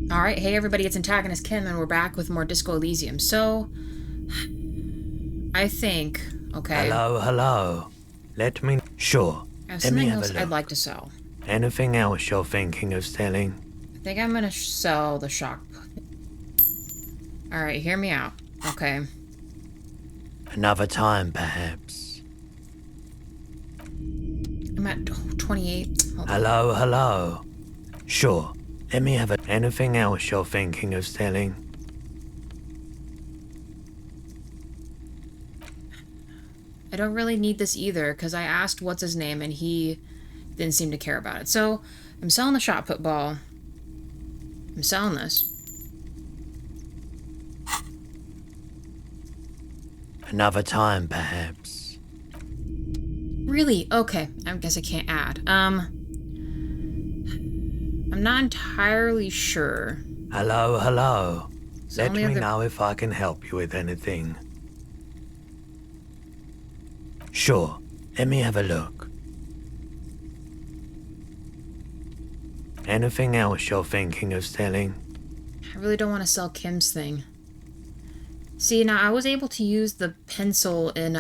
Alright, hey everybody, it's AntagonistKim, and we're back with more Disco Elysium. So, I think, okay, Hello. Sure. I have Let me something have a else I'd look. like to sell. Anything else you're thinking of selling? I think I'm gonna sell the shock. Alright, hear me out. Okay. Another time, perhaps. I'm at 28. Hold on. Hello. Sure. Let me have a... Anything else you're thinking of selling? I don't really need this either, because I asked what's his name, and he didn't seem to care about it. So, I'm selling the shot put ball. I'm selling this. Another time, perhaps. Really? Okay. I guess I can't add. I'm not entirely sure. Hello. So Let me know if I can help you with anything. Sure. Let me have a look. Anything else you're thinking of selling? I really don't want to sell Kim's thing. See, now I was able to use the pencil in,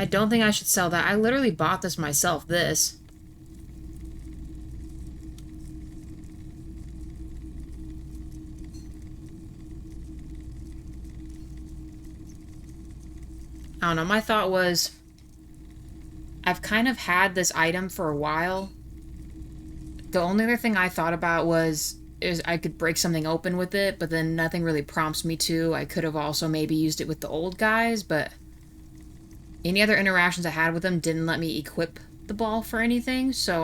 I don't think I should sell that. I literally bought this myself, this. I don't know, my thought was, I've kind of had this item for a while. The only other thing I thought about is I could break something open with it, but then nothing really prompts me to. I could have also maybe used it with the old guys, but any other interactions I had with them didn't let me equip the ball for anything, so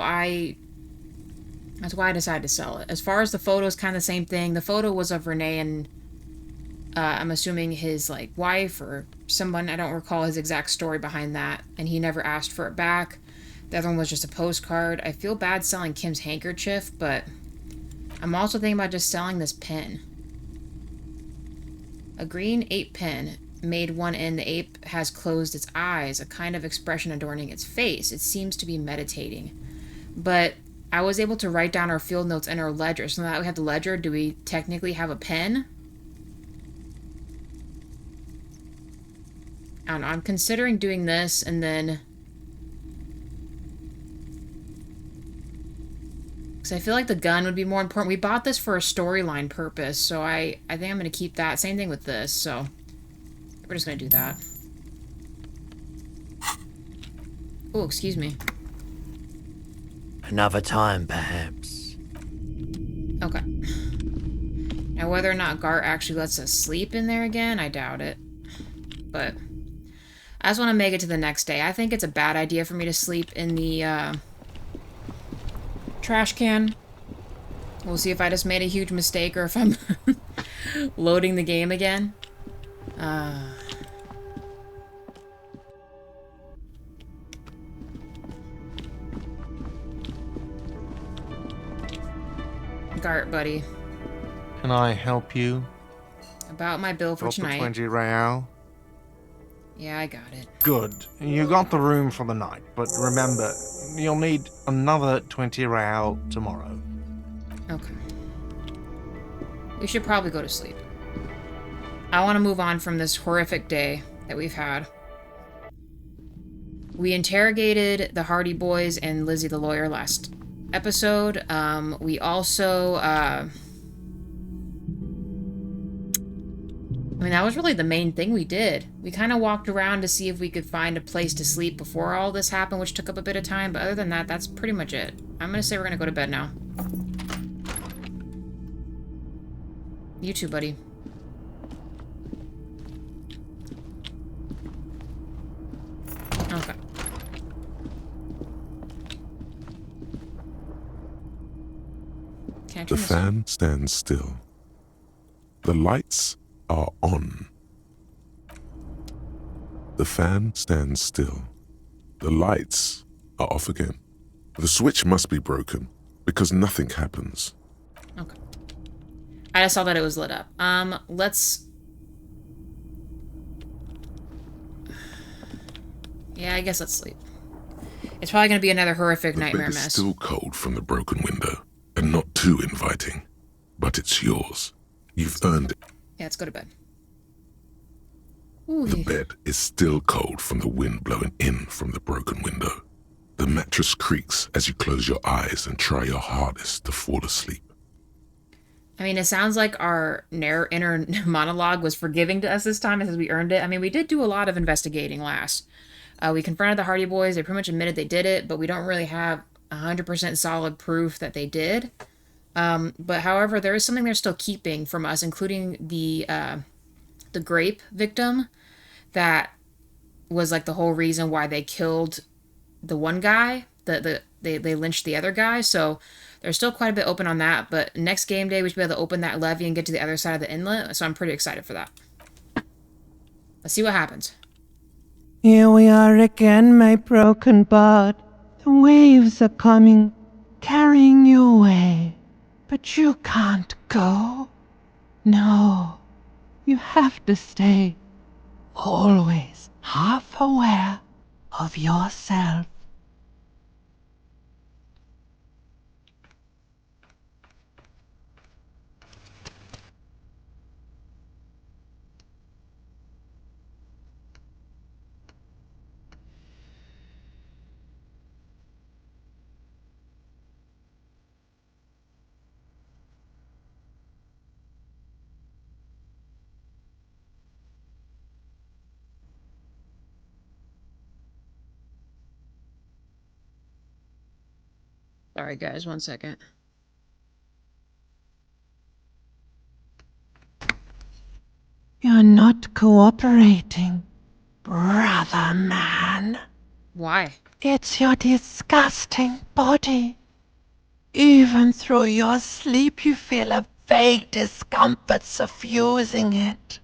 that's why I decided to sell it. As far as the photo is kind of the same thing. The photo was of Renee and I'm assuming his, like, wife or someone. I don't recall his exact story behind that, and he never asked for it back. The other one was just a postcard. I feel bad selling Kim's handkerchief, but I'm also thinking about just selling this pin. A green ape pin. Made one end, the ape has closed its eyes, a kind of expression adorning its face. It seems to be meditating. But I was able to write down our field notes in our ledger. So now that we have the ledger, do we technically have a pen? I don't know. I'm considering doing this and then... because I feel like the gun would be more important. We bought this for a storyline purpose, so I think I'm going to keep that. Same thing with this, so... we're just going to do that. Oh, excuse me. Another time, perhaps. Okay. Now, whether or not Gart actually lets us sleep in there again, I doubt it. But I just want to make it to the next day. I think it's a bad idea for me to sleep in the trash can. We'll see if I just made a huge mistake or if I'm loading the game again. Gart, buddy. Can I help you? About my bill for Got the tonight. 20 real? Yeah, I got it. Good. You got the room for the night, but remember, you'll need another 20 real tomorrow. Okay. We should probably go to sleep. I want to move on from this horrific day that we've had. We interrogated the Hardy Boys and Lizzie the lawyer last episode. We also, I mean, that was really the main thing we did. We kind of walked around to see if we could find a place to sleep before all this happened, which took up a bit of time, but other than that, that's pretty much it. I'm gonna say we're gonna go to bed now. You too, buddy. Okay. The fan stands still. The lights are on. The fan stands still. The lights are off again. The switch must be broken because nothing happens. Okay. I just saw that it was lit up. Let's Yeah, I guess let's sleep. It's probably going to be another horrific The nightmare bed is mess. still cold from the broken window, and not too inviting. But it's yours. You've earned it. Yeah, let's go to bed. Ooh. The bed is still cold from the wind blowing in from the broken window. The mattress creaks as you close your eyes and try your hardest to fall asleep. I mean, it sounds like our inner monologue was forgiving to us this time because we earned it. I mean, we did do a lot of investigating last. We confronted the Hardy Boys. They pretty much admitted they did it, but we don't really have 100% solid proof that they did. But however, there is something they're still keeping from us, including the grape victim that was like the whole reason why they killed the one guy. They lynched the other guy. So there's still quite a bit open on that. But next game day, we should be able to open that levee and get to the other side of the inlet. So I'm pretty excited for that. Let's see what happens. Here we are again, my broken bud. The waves are coming, carrying you away. But you can't go. No, you have to stay. Always half aware of yourself. Sorry, guys, 1 second. You're not cooperating, brother man. Why? It's your disgusting body. Even through your sleep you feel a vague discomfort suffusing it.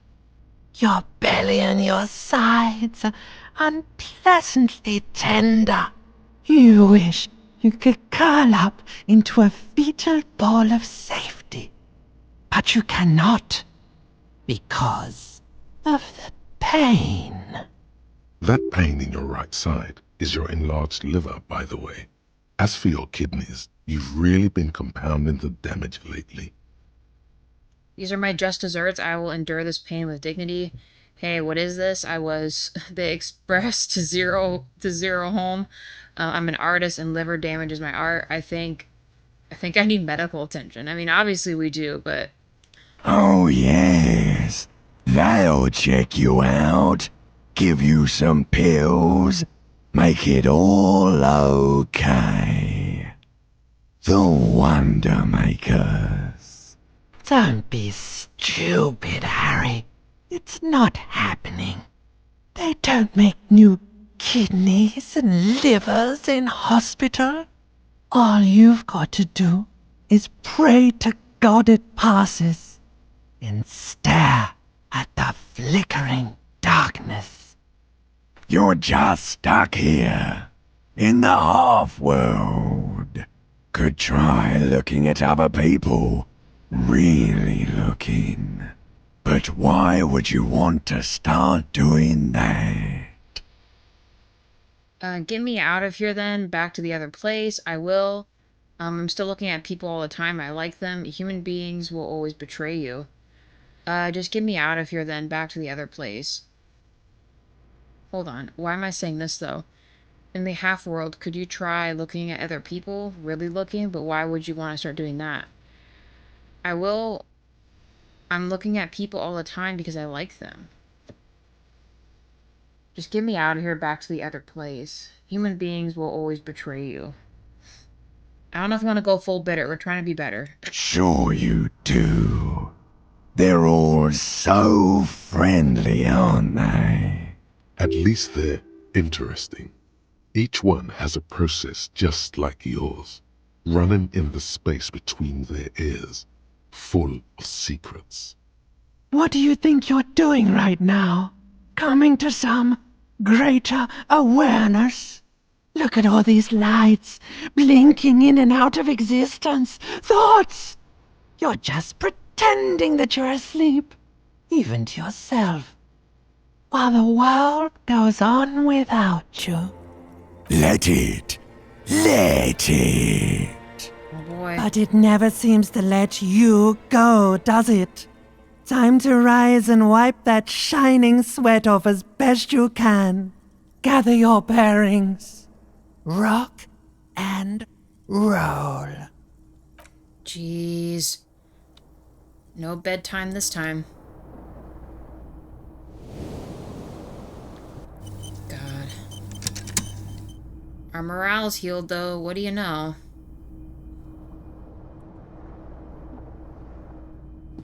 Your belly and your sides are unpleasantly tender. You wish you could curl up into a fetal ball of safety. But you cannot, because of the pain. That pain in your right side is your enlarged liver, by the way. As for your kidneys, you've really been compounding the damage lately. These are my just desserts. I will endure this pain with dignity. Hey, what is this? The express to zero home. I'm an artist and liver damage is my art. I think I need medical attention. I mean, obviously we do, but Oh, yes. They'll check you out, give you some pills, make it all okay. The Wonder Makers. Don't be stupid, Harry. It's not happening. They don't make new kidneys and livers in hospital. All you've got to do is pray to God it passes and stare at the flickering darkness. You're just stuck here, in the half-world. Could try looking at other people, really looking. But why would you want to start doing that? get me out of here then, back to the other place. I will. I'm still looking at people all the time. I like them. Human beings will always betray you. Just get me out of here then, back to the other place. Hold on. Why am I saying this though? In the half world, could you try looking at other people? Really looking? But why would you want to start doing that? I will. I'm looking at people all the time because I like them. Just get me out of here back to the other place. Human beings will always betray you. I don't know if I'm gonna go full bitter. We're trying to be better. Sure you do. They're all so friendly, aren't they? At least they're interesting. Each one has a process just like yours, running in the space between their ears, full of secrets. What do you think you're doing right now? Coming to some greater awareness? Look at all these lights blinking in and out of existence. Thoughts! You're just pretending that you're asleep, even to yourself. while the world goes on without you. Let it. Let it. Oh boy. But it never seems to let you go, does it? Time to rise and wipe that shining sweat off as best you can. Gather your bearings. Rock and roll. Jeez. No bedtime this time. God. Our morale's healed, though. What do you know?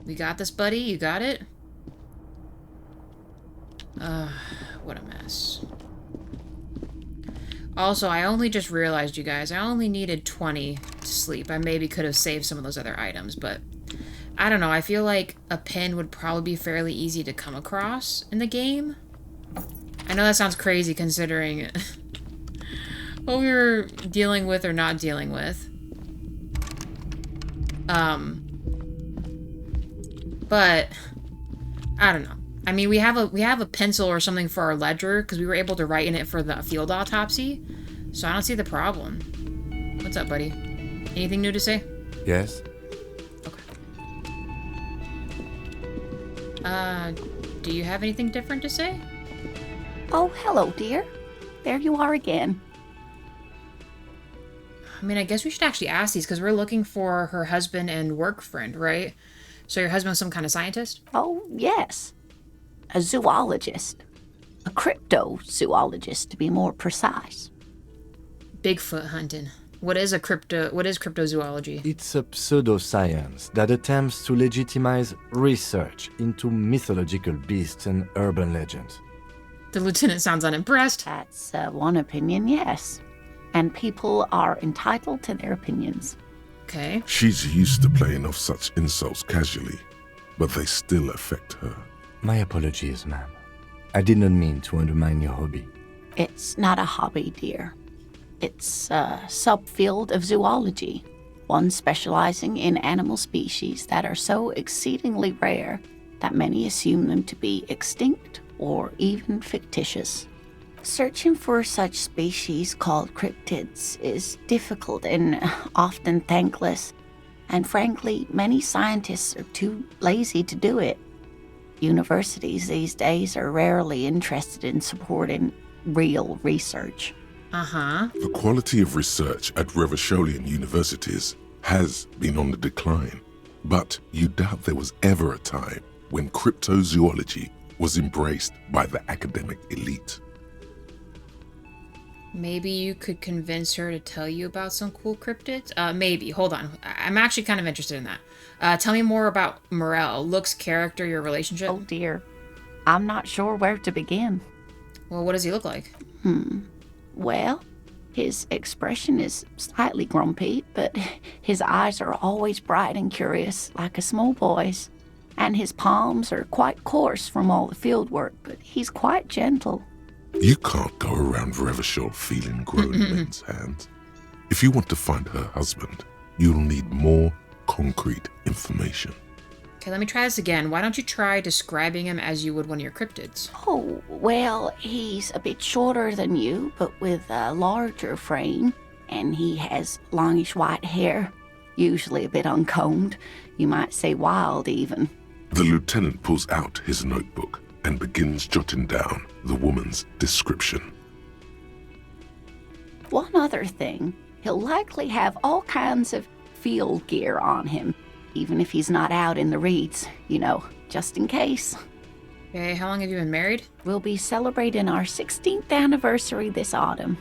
We got this, buddy. You got it? What a mess. Also, I only just realized, you guys, I only needed 20 to sleep. I maybe could have saved some of those other items, but I don't know. I feel like a pin would probably be fairly easy to come across in the game. I know that sounds crazy considering what we were dealing with or not dealing with. But I don't know. I mean, we have a pencil or something for our ledger because we were able to write in it for the field autopsy. So I don't see the problem. What's up, buddy? Anything new to say? Yes? Okay. Do you have anything different to say? Oh, hello, dear. There you are again. I mean, I guess we should actually ask these because we're looking for her husband and work friend, right? So your husband was some kind of scientist? Oh, yes. A zoologist. A cryptozoologist, to be more precise. Bigfoot hunting. What is cryptozoology? It's a pseudoscience that attempts to legitimize research into mythological beasts and urban legends. The lieutenant sounds unimpressed. That's one opinion, yes. And people are entitled to their opinions. Okay. She's used to playing off such insults casually, but they still affect her. My apologies, ma'am. I did not mean to undermine your hobby. It's not a hobby, dear. It's a subfield of zoology, one specializing in animal species that are so exceedingly rare that many assume them to be extinct or even fictitious. Searching for such species called cryptids is difficult and often thankless, and frankly, many scientists are too lazy to do it. Universities these days are rarely interested in supporting real research. Uh-huh. The quality of research at Revacholian universities has been on the decline, but you doubt there was ever a time when cryptozoology was embraced by the academic elite. Maybe you could convince her to tell you about some cool cryptids? Maybe. Hold on. I'm actually kind of interested in that. Tell me more about Morel. Looks, character, your relationship? Oh dear, I'm not sure where to begin. Well, what does he look like? Well, his expression is slightly grumpy, but his eyes are always bright and curious, like a small boy's. And his palms are quite coarse from all the field work, but he's quite gentle. You can't go around Revachol feeling grown men's hands. If you want to find her husband, you'll need more concrete information. Okay, let me try this again. Why don't you try describing him as you would one of your cryptids? Oh, well, he's a bit shorter than you, but with a larger frame, and he has longish white hair, usually a bit uncombed. You might say wild, even. The lieutenant pulls out his notebook and begins jotting down the woman's description. One other thing, he'll likely have all kinds of field gear on him, even if he's not out in the reeds, you know, just in case. Okay, how long have you been married? We'll be celebrating our 16th anniversary this autumn.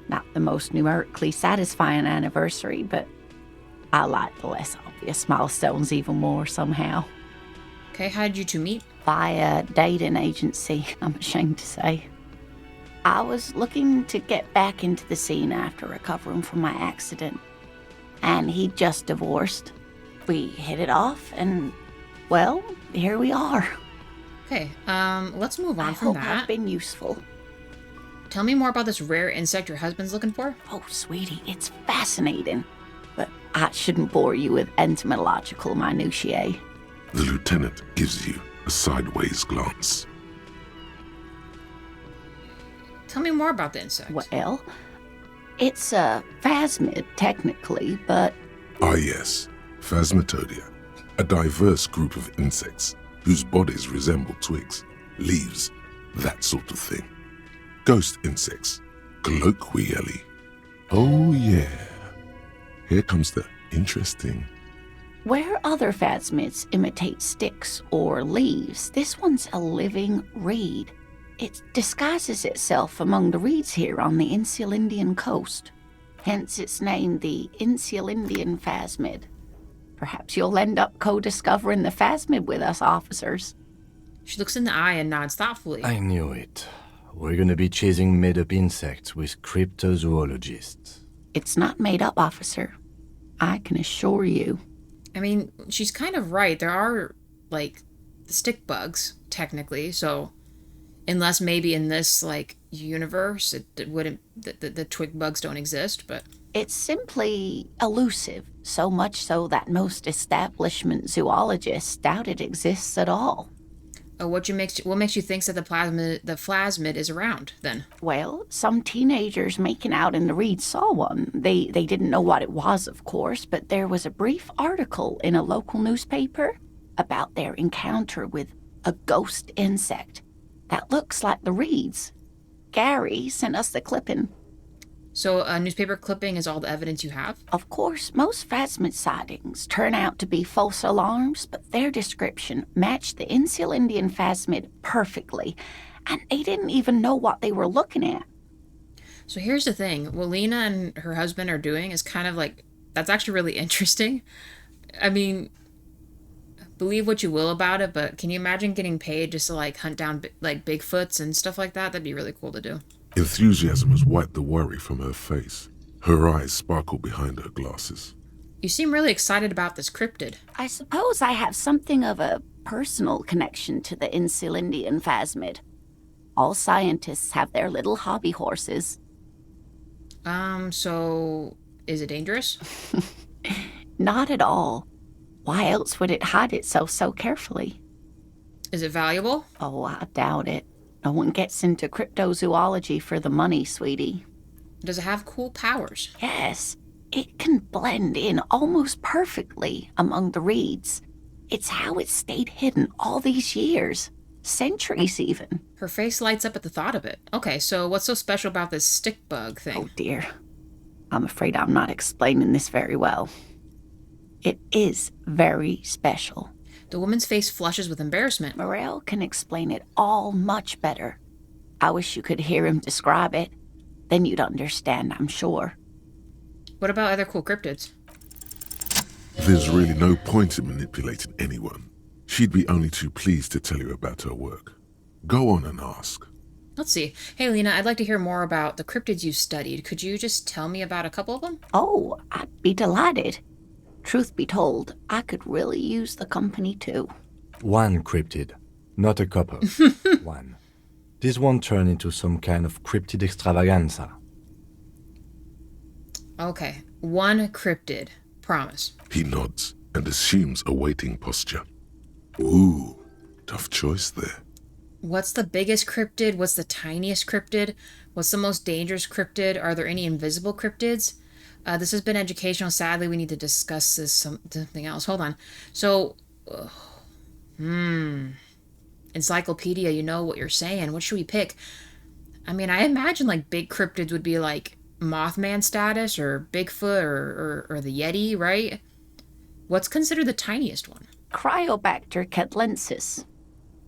Not the most numerically satisfying anniversary, but I like the less obvious milestones even more somehow. Okay, how did you two meet? By a dating agency, I'm ashamed to say. I was looking to get back into the scene after recovering from my accident, and he'd just divorced. We hit it off, and, well, here we are. Okay, let's move on I from hope that. I've been useful. Tell me more about this rare insect your husband's looking for. Oh, sweetie, it's fascinating, but I shouldn't bore you with entomological minutiae. The lieutenant gives you a sideways glance. Tell me more about the insect. Well, it's a phasmid, technically, but Ah yes, Phasmatodia, a diverse group of insects whose bodies resemble twigs, leaves, that sort of thing. Ghost insects, colloquially. Oh yeah. Here comes the interesting. where other phasmids imitate sticks or leaves, this one's a living reed. It disguises itself among the reeds here on the Insular Indian coast. Hence its name, the Insular Indian phasmid. Perhaps you'll end up co-discovering the phasmid with us, officers. She looks in the eye and nods thoughtfully. I knew it. We're gonna be chasing made-up insects with cryptozoologists. It's not made up, officer. I can assure you. I mean, she's kind of right. There are, like, stick bugs, technically, so unless maybe in this, like, universe, it wouldn't, the twig bugs don't exist, but... It's simply elusive, so much so that most establishment zoologists doubt it exists at all. Oh, what makes you think that the plasmid is around, then? Well, some teenagers making out in the reeds saw one. They didn't know what it was, of course, but there was a brief article in a local newspaper about their encounter with a ghost insect that looks like the reeds. Gary sent us the clipping. So a newspaper clipping is all the evidence you have? Of course, most phasmid sightings turn out to be false alarms, but their description matched the Insular Indian phasmid perfectly, and they didn't even know what they were looking at. So here's the thing. What Lena and her husband are doing is kind of like, that's actually really interesting. I mean, believe what you will about it, but can you imagine getting paid just to, like, hunt down, like, Bigfoots and stuff like that? That'd be really cool to do. Enthusiasm has wiped the worry from her face. Her eyes sparkle behind her glasses. You seem really excited about this cryptid. I suppose I have something of a personal connection to the Insular Indian phasmid. All scientists have their little hobby horses. So is it dangerous? Not at all. Why else would it hide itself so carefully? Is it valuable? Oh, I doubt it. No one gets into cryptozoology for the money, sweetie. Does it have cool powers? Yes, it can blend in almost perfectly among the reeds. It's how it stayed hidden all these years. Centuries, even. Her face lights up at the thought of it. Okay, so what's so special about this stick bug thing? Oh, dear. I'm afraid I'm not explaining this very well. It is very special. The woman's face flushes with embarrassment. Morel can explain it all much better. I wish you could hear him describe it. Then you'd understand, I'm sure. What about other cool cryptids? There's really no point in manipulating anyone. She'd be only too pleased to tell you about her work. Go on and ask. Let's see. Hey, Lena, I'd like to hear more about the cryptids you studied. Could you just tell me about a couple of them? Oh, I'd be delighted. Truth be told, I could really use the company too. One cryptid, not a couple. One. This won't turn into some kind of cryptid extravaganza. Okay, one cryptid. Promise. He nods and assumes a waiting posture. Ooh, tough choice there. What's the biggest cryptid? What's the tiniest cryptid? What's the most dangerous cryptid? Are there any invisible cryptids? This has been educational. Sadly, we need to discuss this something else. Hold on. So, encyclopedia, you know what you're saying. What should we pick? I mean, I imagine, like, big cryptids would be, like, Mothman status or Bigfoot or the Yeti, right? What's considered the tiniest one? Cryobacter catlensis.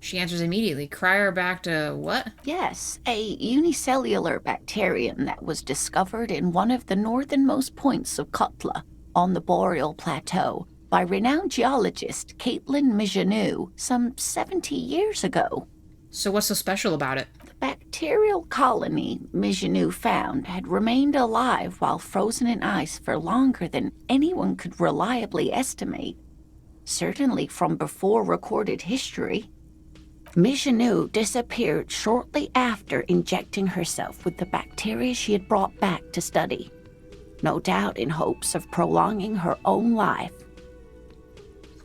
She answers immediately. Cryobacter what? Yes, a unicellular bacterium that was discovered in one of the northernmost points of Kutla on the Boreal Plateau by renowned geologist Caitlin Mijanou some 70 years ago. So what's so special about it? The bacterial colony Mijanou found had remained alive while frozen in ice for longer than anyone could reliably estimate. Certainly from before recorded history. Mijanou disappeared shortly after injecting herself with the bacteria she had brought back to study, no doubt in hopes of prolonging her own life.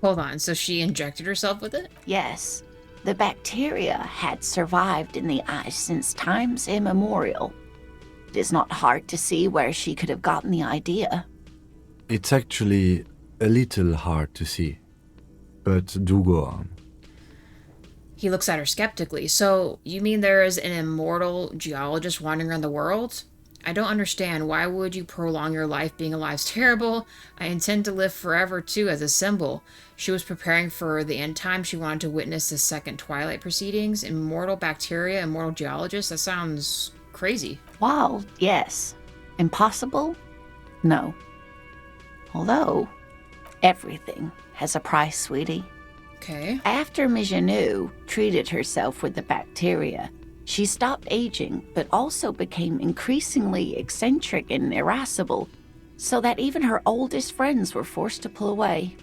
Hold on, so she injected herself with it? Yes, The bacteria had survived in the ice since times immemorial. It is not hard to see where she could have gotten the idea. It's actually a little hard to see. But do go on. He looks at her skeptically. So, you mean there is an immortal geologist wandering around the world? I don't understand. Why would you prolong your life? Being alive's terrible. I intend to live forever, too, as a symbol. She was preparing for the end time. She wanted to witness the second Twilight proceedings. Immortal bacteria, immortal geologist? That sounds crazy. Well, yes. Impossible? No. Although, everything has a price, sweetie. Okay. After Mijanu treated herself with the bacteria, she stopped aging, but also became increasingly eccentric and irascible, so that even her oldest friends were forced to pull away.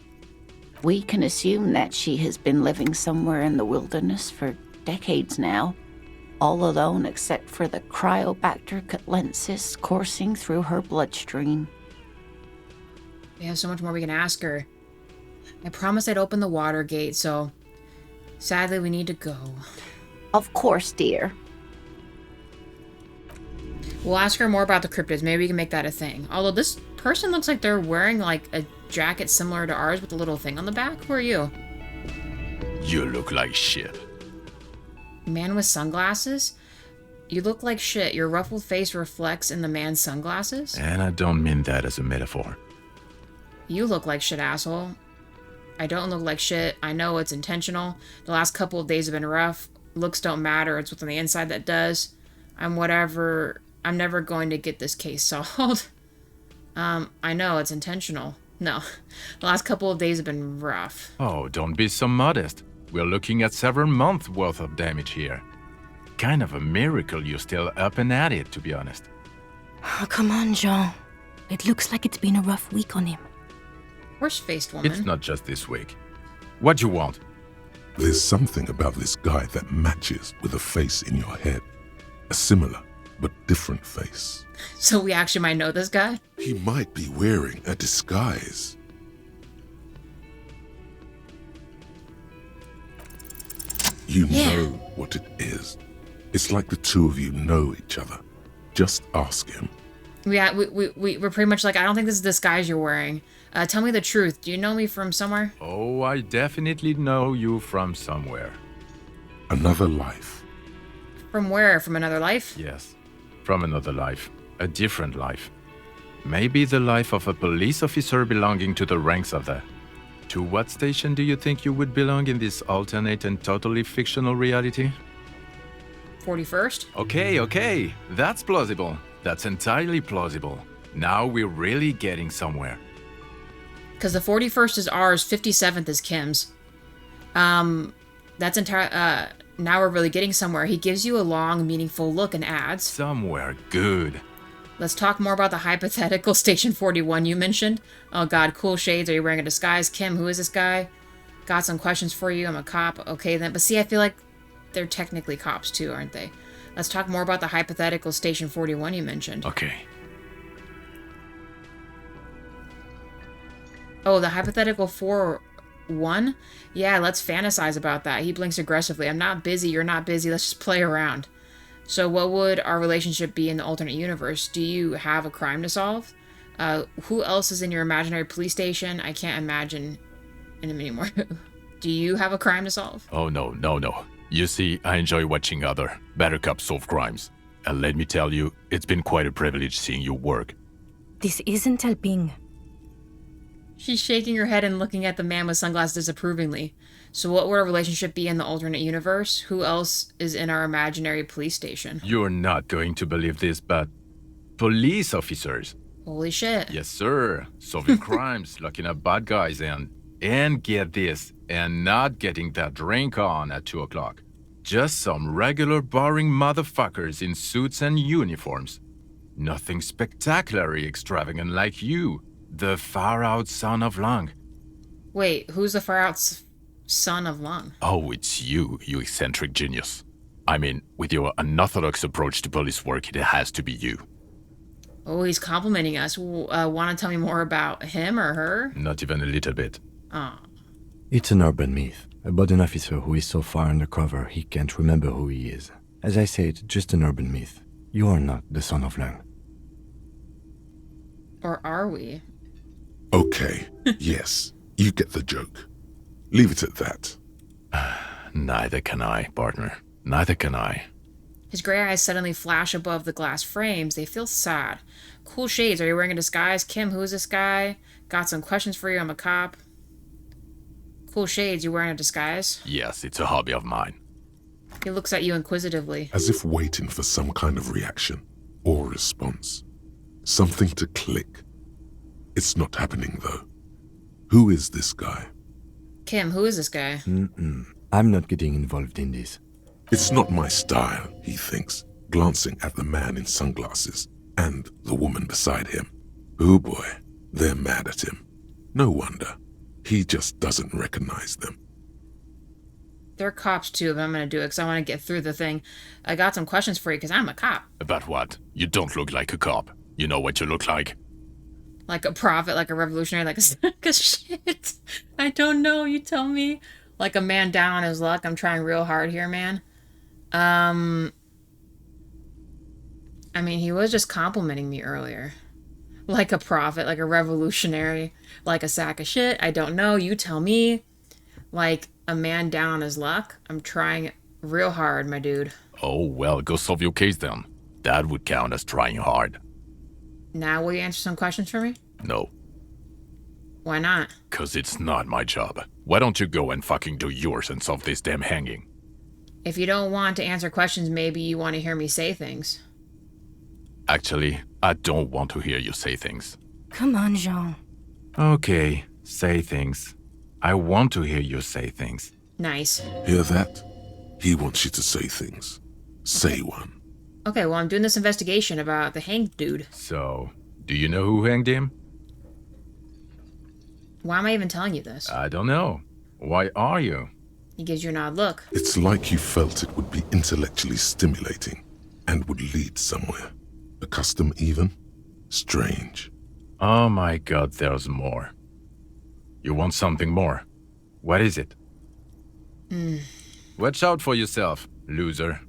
We can assume that she has been living somewhere in the wilderness for decades now, all alone except for the Cryobacter catlensis coursing through her bloodstream. We have so much more we can ask her. I promised I'd open the water gate, so sadly we need to go. Of course, dear. We'll ask her more about the cryptids. Maybe we can make that a thing. Although this person looks like they're wearing like a jacket similar to ours with a little thing on the back. Who are you? You look like shit. Man with sunglasses? You look like shit. Your ruffled face reflects in the man's sunglasses? And I don't mean that as a metaphor. You look like shit, asshole. I don't look like shit. I know it's intentional. The last couple of days have been rough. Looks don't matter. It's what's on the inside that does. I'm never going to get this case solved. I know it's intentional. No. The last couple of days have been rough. Oh, don't be so modest. We're looking at several months worth of damage here. Kind of a miracle you're still up and at it, to be honest. Oh, come on, Jean. It looks like it's been a rough week on him. Horse-faced woman. It's not just this week. What you want? There's something about this guy that matches with a face in your head. A similar but different face. So we actually might know this guy? He might be wearing a disguise. You know what it is. It's like the two of you know each other. Just ask him. Yeah, we're pretty much like, I don't think this is the disguise you're wearing. Tell me the truth. Do you know me from somewhere? Oh, I definitely know you from somewhere. Another life. From where? From another life? Yes, from another life. A different life. Maybe the life of a police officer belonging to the ranks of the... To what station do you think you would belong in this alternate and totally fictional reality? 41st? Okay. That's plausible. That's entirely plausible. Now we're really getting somewhere. Because the 41st is ours, 57th is Kim's. That's entire. Now we're really getting somewhere. He gives you a long, meaningful look and adds. Somewhere good. Let's talk more about the hypothetical Station 41 you mentioned. Oh god, cool shades. Are you wearing a disguise? Kim, who is this guy? Got some questions for you. I'm a cop. Okay then. But see, I feel like they're technically cops too, aren't they? Let's talk more about the hypothetical Station 41 you mentioned. Okay. Oh, the hypothetical 4-1? Yeah, let's fantasize about that. He blinks aggressively. I'm not busy, you're not busy, let's just play around. So what would our relationship be in the alternate universe? Do you have a crime to solve? Who else is in your imaginary police station? I can't imagine him anymore. Do you have a crime to solve? Oh, no. You see, I enjoy watching other better cops solve crimes. And let me tell you, it's been quite a privilege seeing you work. This isn't helping. She's shaking her head and looking at the man with sunglasses disapprovingly. So what would our relationship be in the alternate universe? Who else is in our imaginary police station? You're not going to believe this, but... police officers. Holy shit. Yes, sir. Solving crimes, locking up bad guys, and get this, and not getting that drink on at 2 o'clock. Just some regular boring motherfuckers in suits and uniforms. Nothing spectacularly extravagant like you. The far-out son of Lung. Wait, who's the far-out son of Lung? Oh, it's you eccentric genius. I mean, with your unorthodox approach to police work, it has to be you. Oh, he's complimenting us. Want to tell me more about him or her? Not even a little bit. Oh. It's an urban myth. about an officer who is so far undercover he can't remember who he is. As I said, just an urban myth. You are not the son of Lang. Or are we? Okay, yes, you get the joke. Leave it at that. Neither can I, partner. Neither can I. His gray eyes suddenly flash above the glass frames. They feel sad. Cool shades. Are you wearing a disguise? Kim, who is this guy? Got some questions for you. I'm a cop. Cool shades. You wearing a disguise? Yes, it's a hobby of mine. He looks at you inquisitively. As if waiting for some kind of reaction or response. Something to click. It's not happening, though. Who is this guy? Kim, who is this guy? I'm not getting involved in this. It's not my style, he thinks, glancing at the man in sunglasses and the woman beside him. Oh boy, they're mad at him. No wonder. He just doesn't recognize them. They're cops too, but I'm gonna do it because I want to get through the thing. I got some questions for you because I'm a cop. About what? You don't look like a cop. You know what you look like? Like a prophet, like a revolutionary, like a sack of shit. I don't know, you tell me. Like a man down on his luck. I'm trying real hard here, man. I mean, he was just complimenting me earlier. Like a prophet, like a revolutionary, like a sack of shit. I don't know, you tell me. Like a man down on his luck. I'm trying real hard, my dude. Oh, well, go solve your case then. That would count as trying hard. Now will you answer some questions for me? No, Why not? 'cause it's not my job. Why don't you go and fucking do yours and solve this damn hanging? If you don't want to answer questions, maybe you want to hear me say things. Actually, I don't want to hear you say things. Come on, Jean. Okay, say things. I want to hear you say things. Nice. Hear that? He wants you to say things. Say one. Okay, well, I'm doing this investigation about the hanged dude. So, do you know who hanged him? Why am I even telling you this? I don't know. Why are you? He gives you an odd look. It's like you felt it would be intellectually stimulating and would lead somewhere. A custom even? Strange. Oh my god, there's more. You want something more? What is it? Watch out for yourself, loser.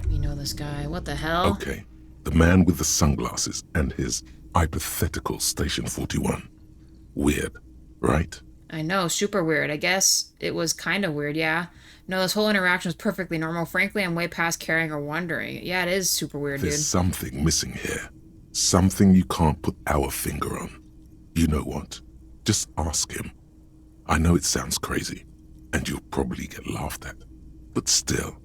You know this guy. What the hell? Okay, the man with the sunglasses and his hypothetical Station 41. Weird, right? I know, super weird. I guess it was kind of weird, yeah. No, this whole interaction was perfectly normal. Frankly, I'm way past caring or wondering. Yeah, it is super weird, There's dude. something missing here. Something you can't put our finger on. You know what? Just ask him. I know it sounds crazy, and you'll probably get laughed at. But still.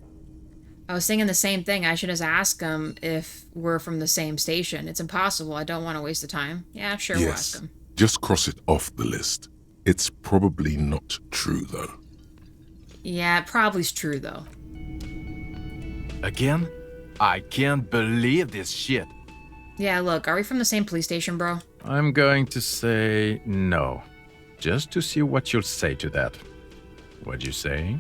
I was thinking the same thing. I should just ask him if we're from the same station. It's impossible. I don't want to waste the time. Yeah, sure, we'll ask Yes, him. just cross it off the list. It's probably not true, though. Yeah, it probably's true, though. Again? I can't believe this shit. Yeah, look, are we from the same police station, bro? I'm going to say no. Just to see what you'll say to that. What'd you say?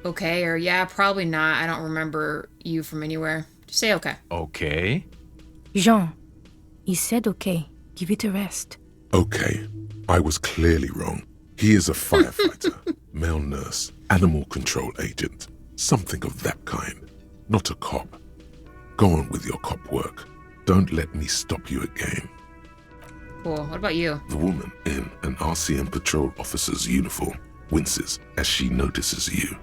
Okay, or yeah, probably not. I don't remember you from anywhere. Just say okay. Okay. Jean, he said okay. Give it a rest. Okay, I was clearly wrong. He is a firefighter, male nurse, animal control agent, something of that kind. Not a cop. Go on with your cop work. Don't let me stop you again. Cool. What about you? The woman in an RCM patrol officer's uniform winces as she notices you.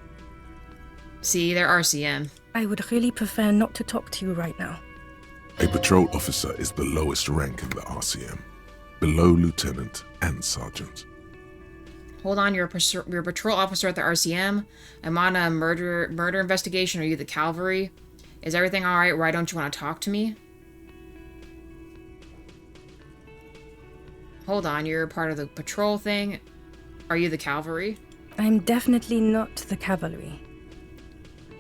See, they're RCM. I would really prefer not to talk to you right now. A patrol officer is the lowest rank in the RCM, below lieutenant and sergeant. Hold on, you're a patrol officer at the RCM. I'm on a murder investigation. Are you the cavalry? Is everything all right? Why don't you want to talk to me? Hold on, you're part of the patrol thing. Are you the cavalry? I'm definitely not the cavalry.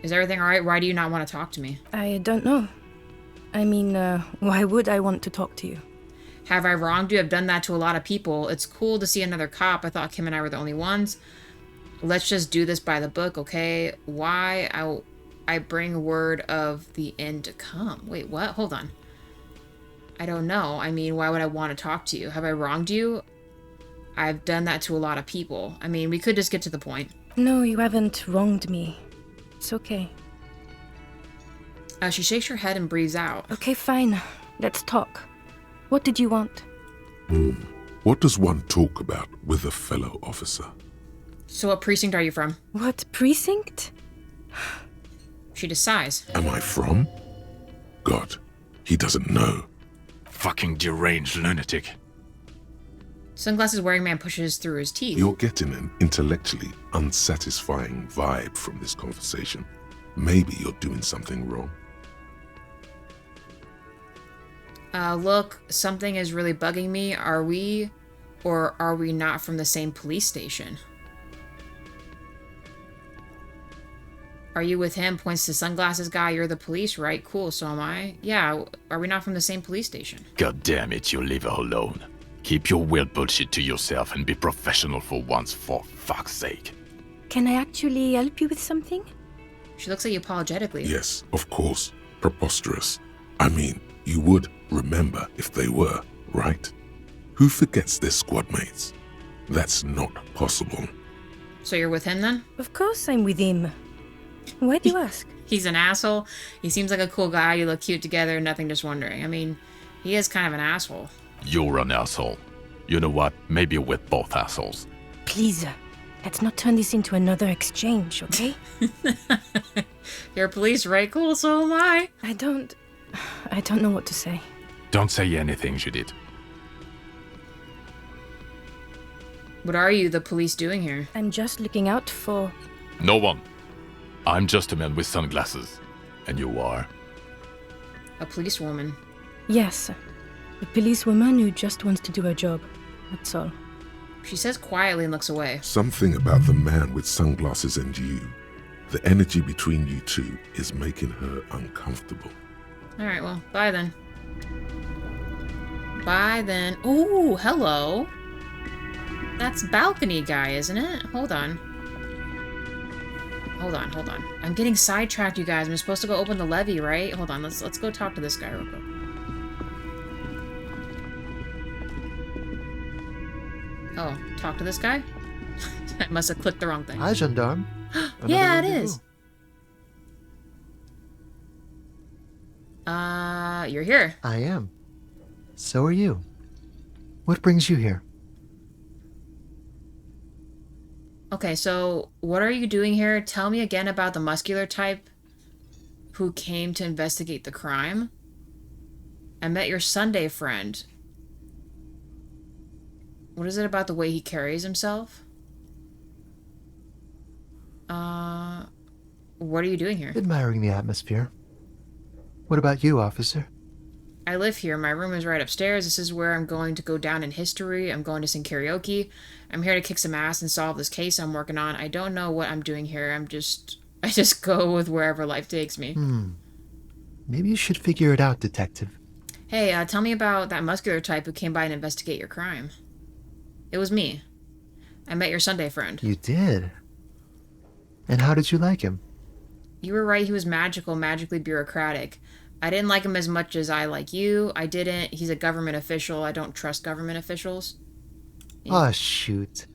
Is everything all right? Why do you not want to talk to me? I don't know. I mean, why would I want to talk to you? Have I wronged you? I've done that to a lot of people. It's cool to see another cop. I thought Kim and I were the only ones. Let's just do this by the book, okay? Why I bring word of the end to come. Wait, what? Hold on. I don't know. I mean, why would I want to talk to you? Have I wronged you? I've done that to a lot of people. I mean, we could just get to the point. No, you haven't wronged me. It's okay. She shakes her head and breathes out. Okay, fine. Let's talk. What did you want? What does one talk about with a fellow officer? So what precinct are you from? What precinct? She just sighs. Am I from? God, he doesn't know. Fucking deranged lunatic. Sunglasses wearing man pushes through his teeth. You're getting an intellectually unsatisfying vibe from this conversation. Maybe you're doing something wrong. Look, something is really bugging me. Are we or are we not from the same police station? Are you with him? Points to sunglasses guy. You're the police, right? Cool, so am I. Yeah, are we not from the same police station? God damn it, you leave her alone. Keep your weird bullshit to yourself and be professional for once, for fuck's sake. Can I actually help you with something? She looks at you apologetically. Yes, of course. Preposterous. I mean, you would remember if they were, right? Who forgets their squad mates? That's not possible. So you're with him then? Of course I'm with him. Why do you ask? He's an asshole. He seems like a cool guy. You look cute together. Nothing, just wondering. I mean, he is kind of an asshole. You're an asshole. You know what? Maybe we're both assholes. Please, let's not turn this into another exchange, okay? You're police, right? Cool, so am I. I don't know what to say. Don't say anything, Judith. What are you, the police, doing here? I'm just looking out for... No one. I'm just a man with sunglasses. And you are? A policewoman. Yes, a policewoman who just wants to do her job. That's all. She says quietly and looks away. Something about the man with sunglasses and you. The energy between you two is making her uncomfortable. Alright, well, bye then. Bye then. Ooh, hello. That's balcony guy, isn't it? Hold on. Hold on. I'm getting sidetracked, you guys. I'm supposed to go open the levee, right? Hold on, let's go talk to this guy real quick. Oh, talk to this guy? I must have clicked the wrong thing. Hi, gendarme. Yeah, it is. You're here. I am. So are you. What brings you here? Okay, so what are you doing here? Tell me again about the muscular type who came to investigate the crime. I met your Sunday friend. What is it about the way he carries himself? What are you doing here? Admiring the atmosphere. What about you, officer? I live here. My room is right upstairs. This is where I'm going to go down in history. I'm going to sing karaoke. I'm here to kick some ass and solve this case I'm working on. I don't know what I'm doing here. I just go with wherever life takes me. Maybe you should figure it out, detective. Hey, tell me about that muscular type who came by and investigate your crime. It was me. I met your Sunday friend. You did? And how did you like him? You were right, he was magical, magically bureaucratic. I didn't like him as much as I like you. I didn't. He's a government official. I don't trust government officials. Yeah. Oh, shoot.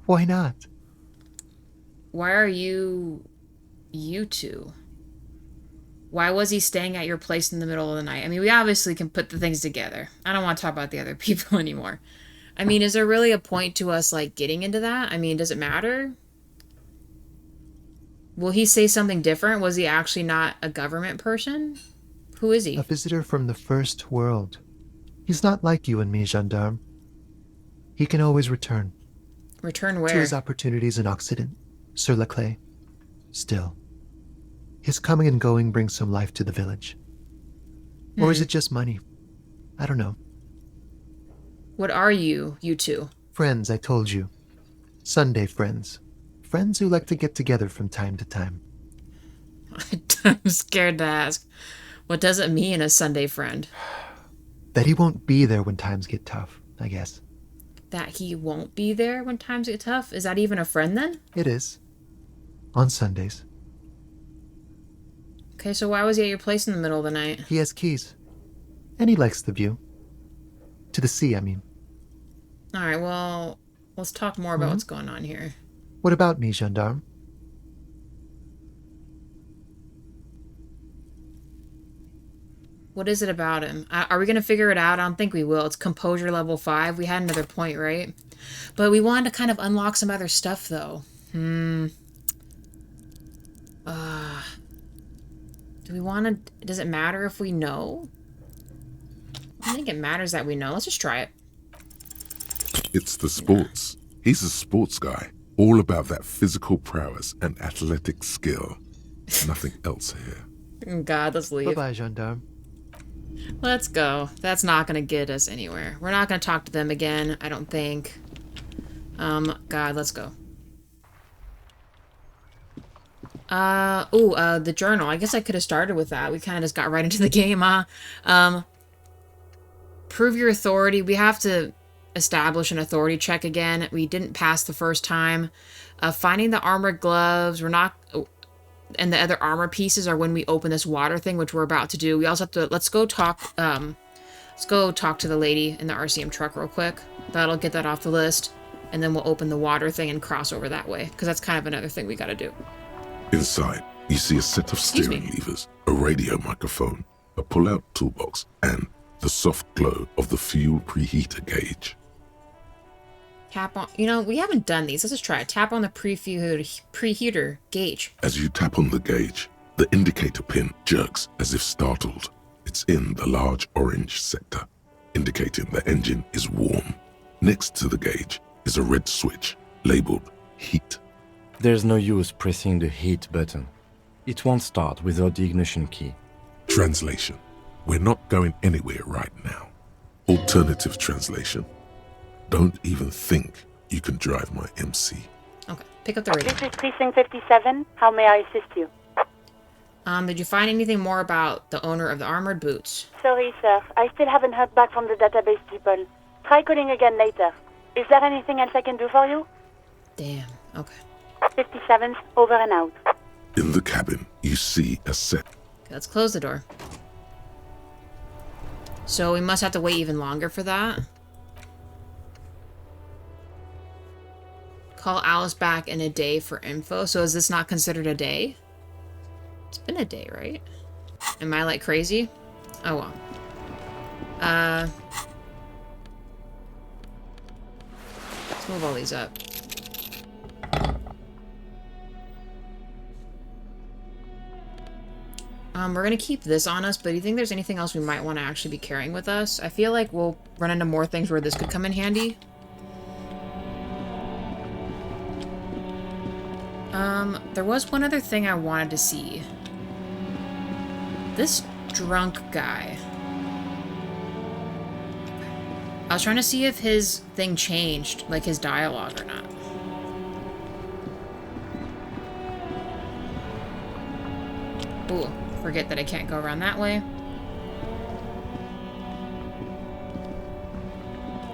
Why not? Why are you two? Why was he staying at your place in the middle of the night? I mean, we obviously can put the things together. I don't want to talk about the other people anymore. I mean, is there really a point to us, like, getting into that? I mean, does it matter? Will he say something different? Was he actually not a government person? Who is he? A visitor from the first world. He's not like you and me, gendarme. He can always return. Return where? To his opportunities in Occident, sur la clé. Still, his coming and going brings some life to the village. Or is it just money? I don't know. What are you two? Friends, I told you. Sunday friends. Friends who like to get together from time to time. I'm scared to ask. What does it mean, a Sunday friend? That he won't be there when times get tough, I guess. That he won't be there when times get tough? Is that even a friend then? It is. On Sundays. Okay, so why was he at your place in the middle of the night? He has keys. And he likes the view. To the sea, I mean. Alright, well, let's talk more about what's going on here. What about me, gendarme? What is it about him? Are we going to figure it out? I don't think we will. It's composure level 5. We had another point, right? But we wanted to kind of unlock some other stuff, though. Do we want to... Does it matter if we know? I think it matters that we know. Let's just try it. It's the sports. He's a sports guy. All about that physical prowess and athletic skill. Nothing else here. God, let's leave. Bye-bye, gendarme. Let's go. That's not going to get us anywhere. We're not going to talk to them again, I don't think. God, let's go. The journal. I guess I could have started with that. We kind of just got right into the game, huh? Prove your authority. We have to establish an authority check again. We didn't pass the first time. Finding the armored gloves. We're not... And the other armor pieces are when we open this water thing, which we're about to do. We also have to... Let's go talk to the lady in the RCM truck real quick. That'll get that off the list. And then we'll open the water thing and cross over that way. Because that's kind of another thing we gotta do. Inside, you see a set of steering levers, a radio microphone, a pull-out toolbox, and the soft glow of the fuel preheater gauge. Tap on... You know, we haven't done these. Let's just try it. Tap on the preheater gauge. As you tap on the gauge, the indicator pin jerks as if startled. It's in the large orange sector, indicating the engine is warm. Next to the gauge is a red switch labeled heat. There's no use pressing the heat button. It won't start without the ignition key. Translation. We're not going anywhere right now. Alternative translation. Don't even think you can drive my MC. Okay, pick up the radio. This is Precinct 57. How may I assist you? Did you find anything more about the owner of the armored boots? Sorry, sir. I still haven't heard back from the database people. Try calling again later. Is there anything else I can do for you? Damn, okay. 57's over and out. In the cabin, you see a set. Okay, let's close the door. So we must have to wait even longer for that. Call Alice back in a day for info. So is this not considered a day? It's been a day, right? Am I like crazy? Oh well. Let's move all these up. We're gonna keep this on us, but do you think there's anything else we might want to actually be carrying with us? I feel like we'll run into more things where this could come in handy. There was one other thing I wanted to see. This drunk guy. I was trying to see if his thing changed, like his dialogue or not. Ooh, forget that I can't go around that way.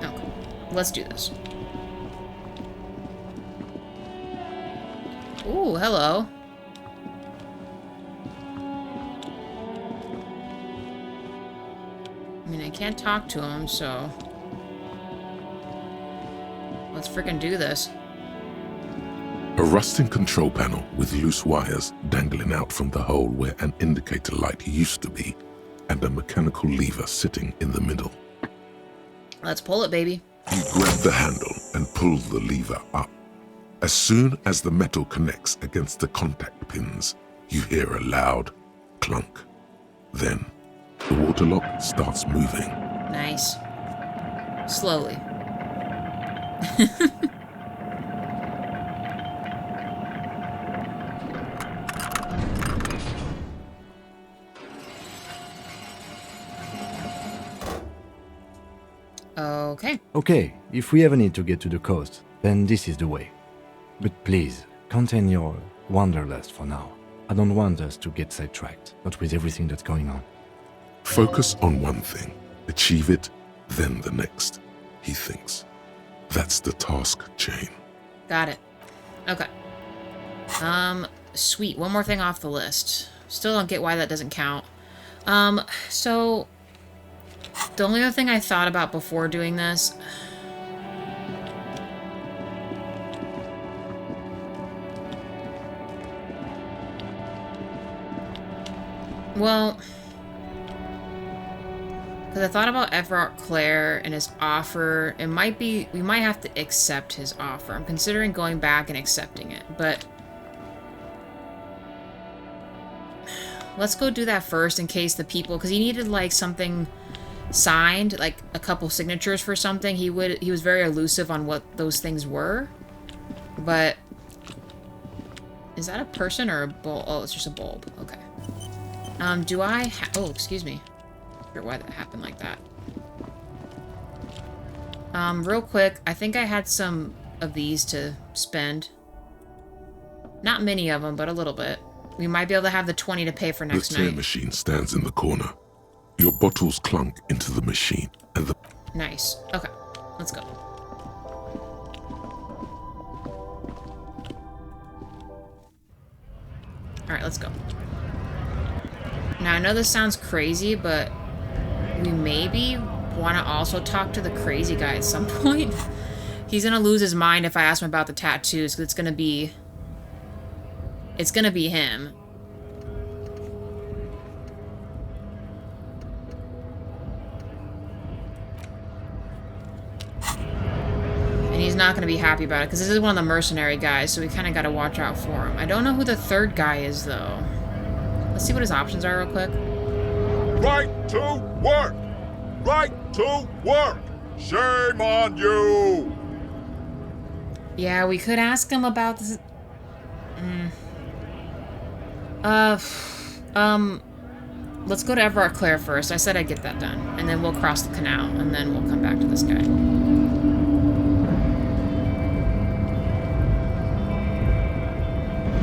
Okay, let's do this. Ooh, hello. I mean, I can't talk to him, so... Let's frickin' do this. A rusting control panel with loose wires dangling out from the hole where an indicator light used to be, and a mechanical lever sitting in the middle. Let's pull it, baby. You grab the handle and pull the lever up. As soon as the metal connects against the contact pins, you hear a loud clunk. Then, the water lock starts moving. Nice. Slowly. Okay. Okay, if we ever need to get to the coast, then this is the way. But please, contain your wanderlust for now. I don't want us to get sidetracked, not with everything that's going on. Focus on one thing, achieve it, then the next, he thinks. That's the task chain. Got it. Okay. Sweet. One more thing off the list. Still don't get why that doesn't count. So... The only other thing I thought about before doing this... Well, because I thought about Evart Claire and his offer. It might be, we might have to accept his offer. I'm considering going back and accepting it, but let's go do that first in case the people, because he needed like something signed, like a couple signatures for something. He was very elusive on what those things were. But is that a person or a bulb? Oh, it's just a bulb. Okay. Do I oh, excuse me. Not sure why that happened like that. Real quick, I think I had some of these to spend. Not many of them, but a little bit. We might be able to have the 20 to pay for next night. The tear machine stands in the corner. Your bottles clunk into the machine, and the... Nice. Okay, let's go. Alright, let's go. Now, I know this sounds crazy, but we maybe want to also talk to the crazy guy at some point. He's gonna lose his mind if I ask him about the tattoos, because it's gonna be him. And he's not gonna be happy about it, because this is one of the mercenary guys, so we kind of gotta watch out for him. I don't know who the third guy is, though. Let's see what his options are real quick. Right to work! Right to work! Shame on you! Yeah, we could ask him about this. Let's go to Evart Claire first. I said I'd get that done. And then we'll cross the canal, and then we'll come back to this guy.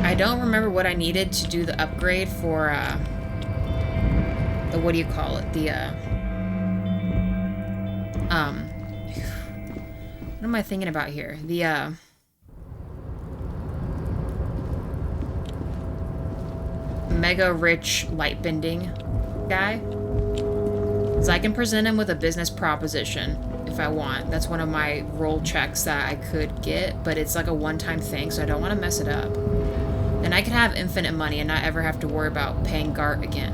I don't remember what I needed to do the upgrade for, the, what do you call it? The, what am I thinking about here? The, mega rich light bending guy. So I can present him with a business proposition if I want. That's one of my role checks that I could get, but it's like a one-time thing, so I don't want to mess it up. And I could have infinite money and not ever have to worry about paying Gart again.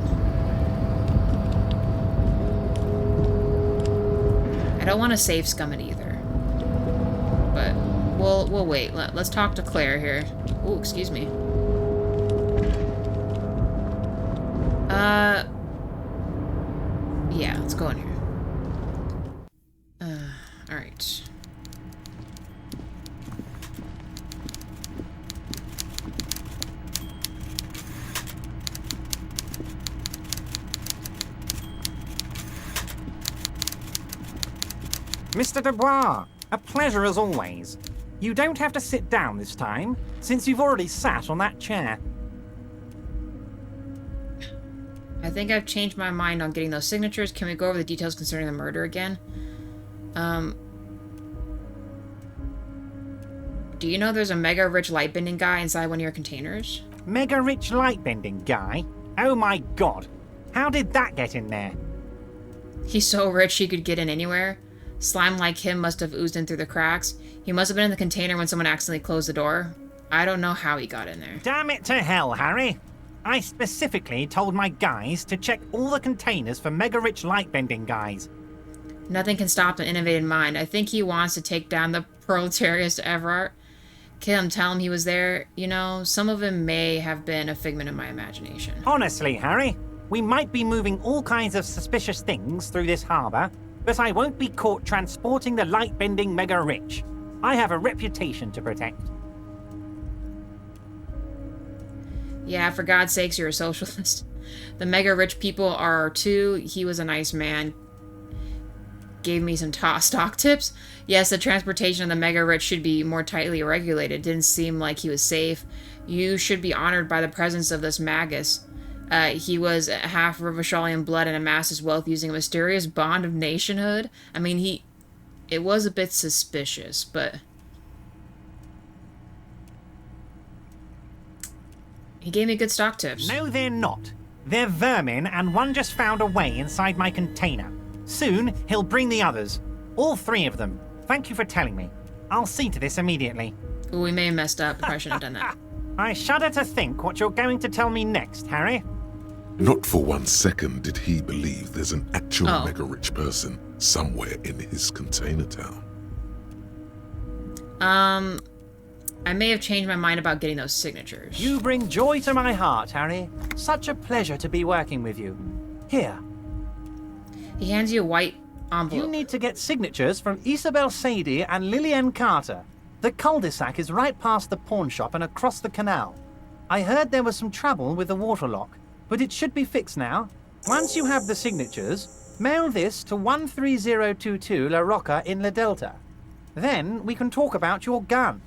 I don't want to save scum it either. But we'll wait. Let's talk to Claire here. Oh, excuse me. Yeah, let's go in here. Alright. Mr. Dubois, a pleasure as always. You don't have to sit down this time, since you've already sat on that chair. I think I've changed my mind on getting those signatures. Can we go over the details concerning the murder again? Do you know there's a mega rich light bending guy inside one of your containers? Mega rich light bending guy? Oh my god. How did that get in there? He's so rich he could get in anywhere. Slime like him must have oozed in through the cracks. He must have been in the container when someone accidentally closed the door. I don't know how he got in there. Damn it to hell, Harry. I specifically told my guys to check all the containers for mega rich light bending guys. Nothing can stop an innovative mind. I think he wants to take down the proletariat to Evart. Kim, tell him he was there. You know, some of them may have been a figment of my imagination. Honestly, Harry, we might be moving all kinds of suspicious things through this harbour, but I won't be caught transporting the light-bending mega rich. I have a reputation to protect. Yeah, for God's sakes, you're a socialist. The mega rich people are too. He was a nice man. Gave me some stock tips. Yes, the transportation of the mega rich should be more tightly regulated. Didn't seem like he was safe. You should be honored by the presence of this magus. He was half Rivashalian blood and amassed his wealth using a mysterious bond of nationhood. I mean, it was a bit suspicious, but he gave me good stock tips. No, they're not. They're vermin, and one just found a way inside my container. Soon, he'll bring the others. All 3 of them. Thank you for telling me. I'll see to this immediately. Ooh, we may have messed up. Probably shouldn't have done that. I shudder to think what you're going to tell me next, Harry. Not for 1 second did he believe there's an actual mega-rich person somewhere in his container town. I may have changed my mind about getting those signatures. You bring joy to my heart, Harry. Such a pleasure to be working with you. Here. He hands you a white envelope. You need to get signatures from Isabel Sadie and Lillian Carter. The cul-de-sac is right past the pawn shop and across the canal. I heard there was some trouble with the water lock, but it should be fixed now. Once you have the signatures, mail this to 13022 La Rocca in La Delta. Then we can talk about your gun.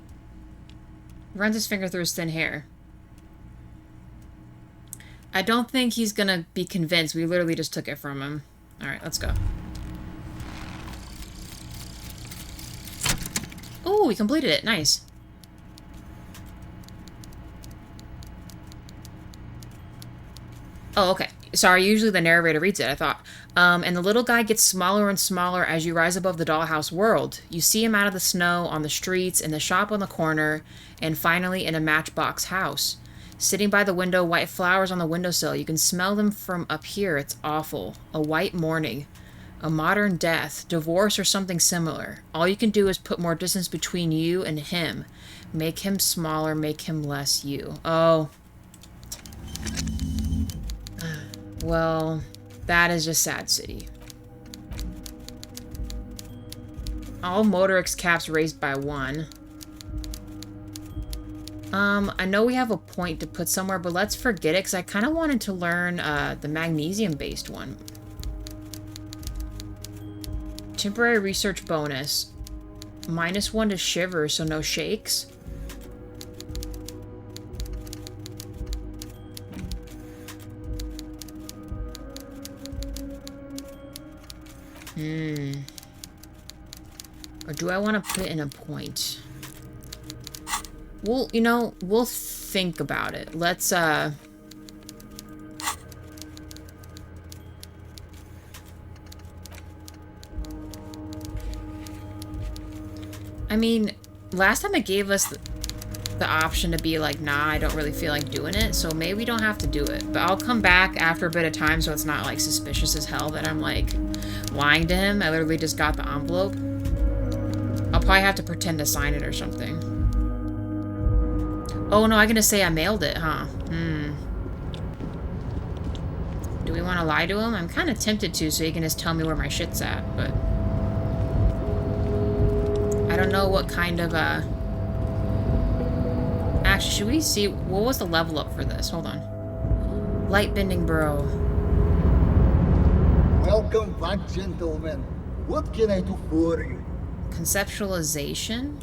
Runs his finger through his thin hair. I don't think he's gonna be convinced. We literally just took it from him. Alright, let's go. Oh, we completed it. Nice. Oh, okay. Sorry, usually the narrator reads it, I thought. And the little guy gets smaller and smaller as you rise above the dollhouse world. You see him out of the snow, on the streets, in the shop on the corner, and finally in a matchbox house. Sitting by the window, white flowers on the windowsill. You can smell them from up here. It's awful. A white morning. A modern death. Divorce or something similar. All you can do is put more distance between you and him. Make him smaller, make him less you. Oh. Well, that is just Sad City. All Motorix caps raised by 1. I know we have a point to put somewhere, but let's forget it, because I kind of wanted to learn the magnesium-based one. Temporary research bonus. -1 to shiver, so no shakes. Or do I want to put in a point? Well, you know, we'll think about it. Let's, I mean, last time it gave us the option to be like, nah, I don't really feel like doing it, so maybe we don't have to do it. But I'll come back after a bit of time so it's not, like, suspicious as hell that I'm, like, lying to him. I literally just got the envelope. I'll probably have to pretend to sign it or something. Oh, no, I'm gonna say I mailed it, huh? Do we want to lie to him? I'm kind of tempted to, so he can just tell me where my shit's at, but... I don't know what kind of, Actually, should we see... What was the level up for this? Hold on. Light bending bro. Welcome back, gentlemen. What can I do for you? Conceptualization?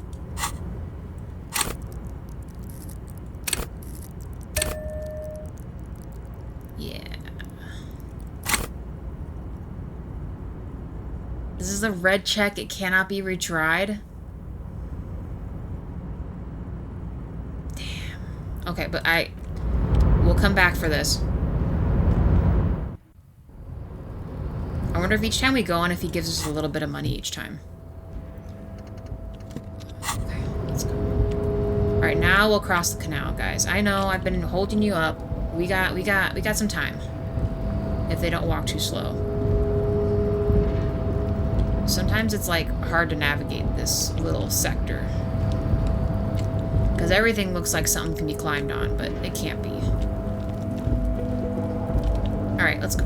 Yeah. This is a red check. It cannot be retried. Damn. Okay, but we'll come back for this. I wonder if each time we go on, if he gives us a little bit of money each time. Okay, let's go. Alright, now we'll cross the canal, guys. I know, I've been holding you up. We got some time. If they don't walk too slow. Sometimes it's, like, hard to navigate this little sector. Because everything looks like something can be climbed on, but it can't be. Alright, let's go.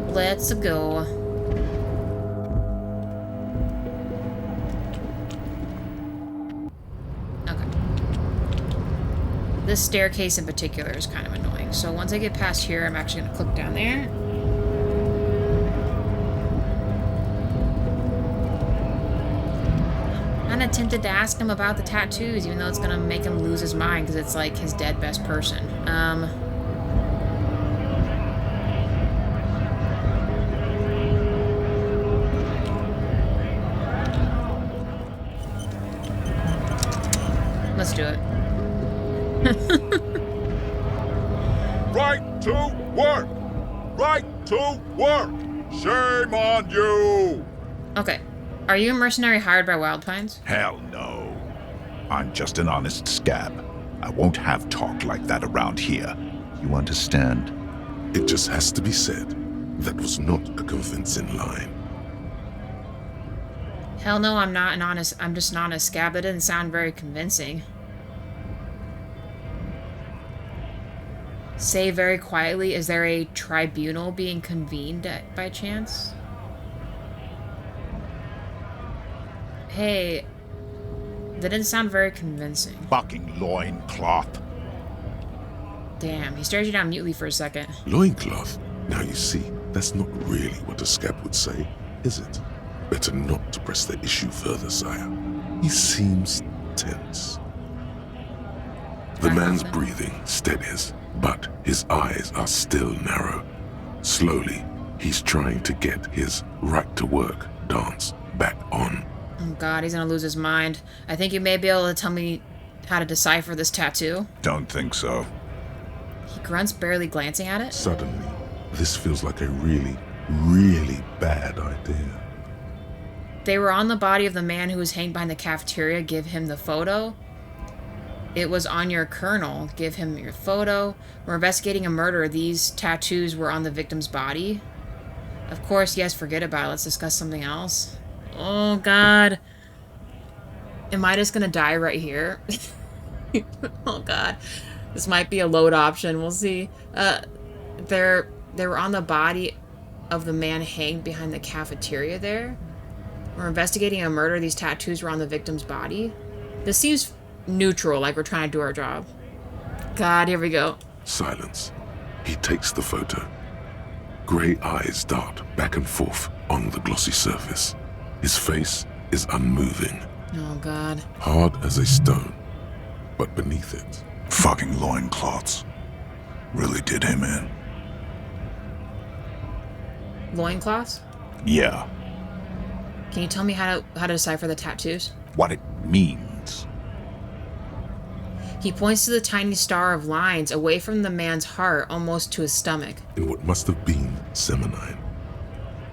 Let's go. Okay. This staircase in particular is kind of annoying. So once I get past here, I'm actually going to click down there. I'm kind of tempted to ask him about the tattoos, even though it's going to make him lose his mind, because it's like his dead best person. Let's do it. Right to work! Right to work! Shame on you! Okay. Are you a mercenary hired by Wild Pines? Hell no. I'm just an honest scab. I won't have talk like that around here. You understand? It just has to be said, that was not a convincing line. Hell no, I'm not an honest. I'm just not a scab. That didn't sound very convincing. Say very quietly, is there a tribunal being convened by chance? Hey, that didn't sound very convincing. Fucking loincloth. Damn, he stares you down mutely for a second. Loincloth? Now you see, that's not really what a scab would say, is it? Better not to press the issue further, sire. He seems tense. The man's breathing steadies, but his eyes are still narrow. Slowly, he's trying to get his right-to-work dance back on. Oh god, he's gonna lose his mind. I think you may be able to tell me how to decipher this tattoo. Don't think so. He grunts, barely glancing at it. Suddenly, this feels like a really, really bad idea. They were on the body of the man who was hanged behind the cafeteria. Give him the photo. It was on your colonel. Give him your photo. We're investigating a murder. These tattoos were on the victim's body. Of course, yes, forget about it. Let's discuss something else. Oh, God. Am I just gonna die right here? Oh, God. This might be a load option. We'll see. They were on the body of the man hanged behind the cafeteria there. We're investigating a murder. These tattoos were on the victim's body. This seems neutral, like we're trying to do our job. God, here we go. Silence. He takes the photo. Grey eyes dart back and forth on the glossy surface. His face is unmoving. Oh, God. Hard as a stone. But beneath it... Fucking loincloths. Really did him in. Loincloths? Yeah. Can you tell me how to decipher the tattoos? What it means. He points to the tiny star of lines away from the man's heart, almost to his stomach. In what must have been Seminine.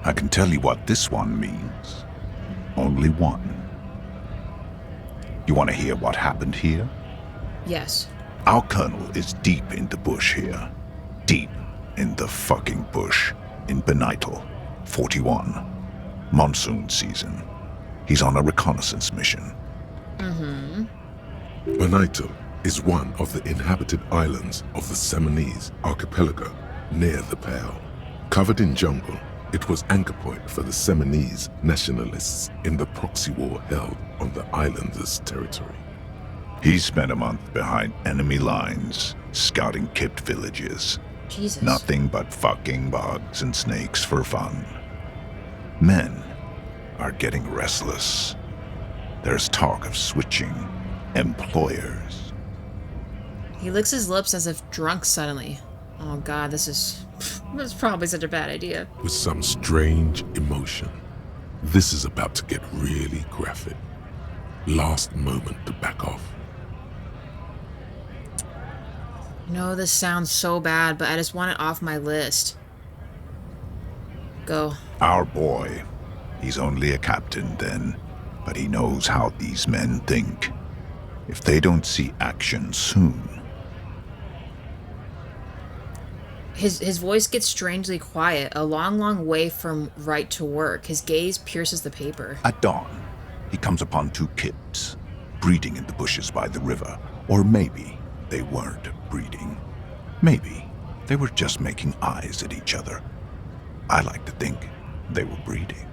I can tell you what this one means. Only one. You want to hear what happened here? Yes. Our colonel is deep in the bush here. Deep in the fucking bush. In Benital, 41. Monsoon season. He's on a reconnaissance mission. Mm-hmm. Benital is one of the inhabited islands of the Seminese archipelago near the Pale. Covered in jungle, it was anchor point for the Seminese nationalists in the proxy war held on the islanders' territory. He spent a month behind enemy lines, scouting kept villages. Jesus. Nothing but fucking bugs and snakes for fun. Men are getting restless. There's talk of switching employers. He licks his lips as if drunk suddenly. Oh god, this is probably such a bad idea. With some strange emotion. This is about to get really graphic. Last moment to back off. You know, this sounds so bad, but I just want it off my list. Go. Our boy. He's only a captain then, but he knows how these men think. If they don't see action soon... His voice gets strangely quiet, a long, long way from right to work. His gaze pierces the paper. At dawn, he comes upon two kids, breeding in the bushes by the river. Or maybe they weren't breeding. Maybe they were just making eyes at each other. I like to think they were breeding.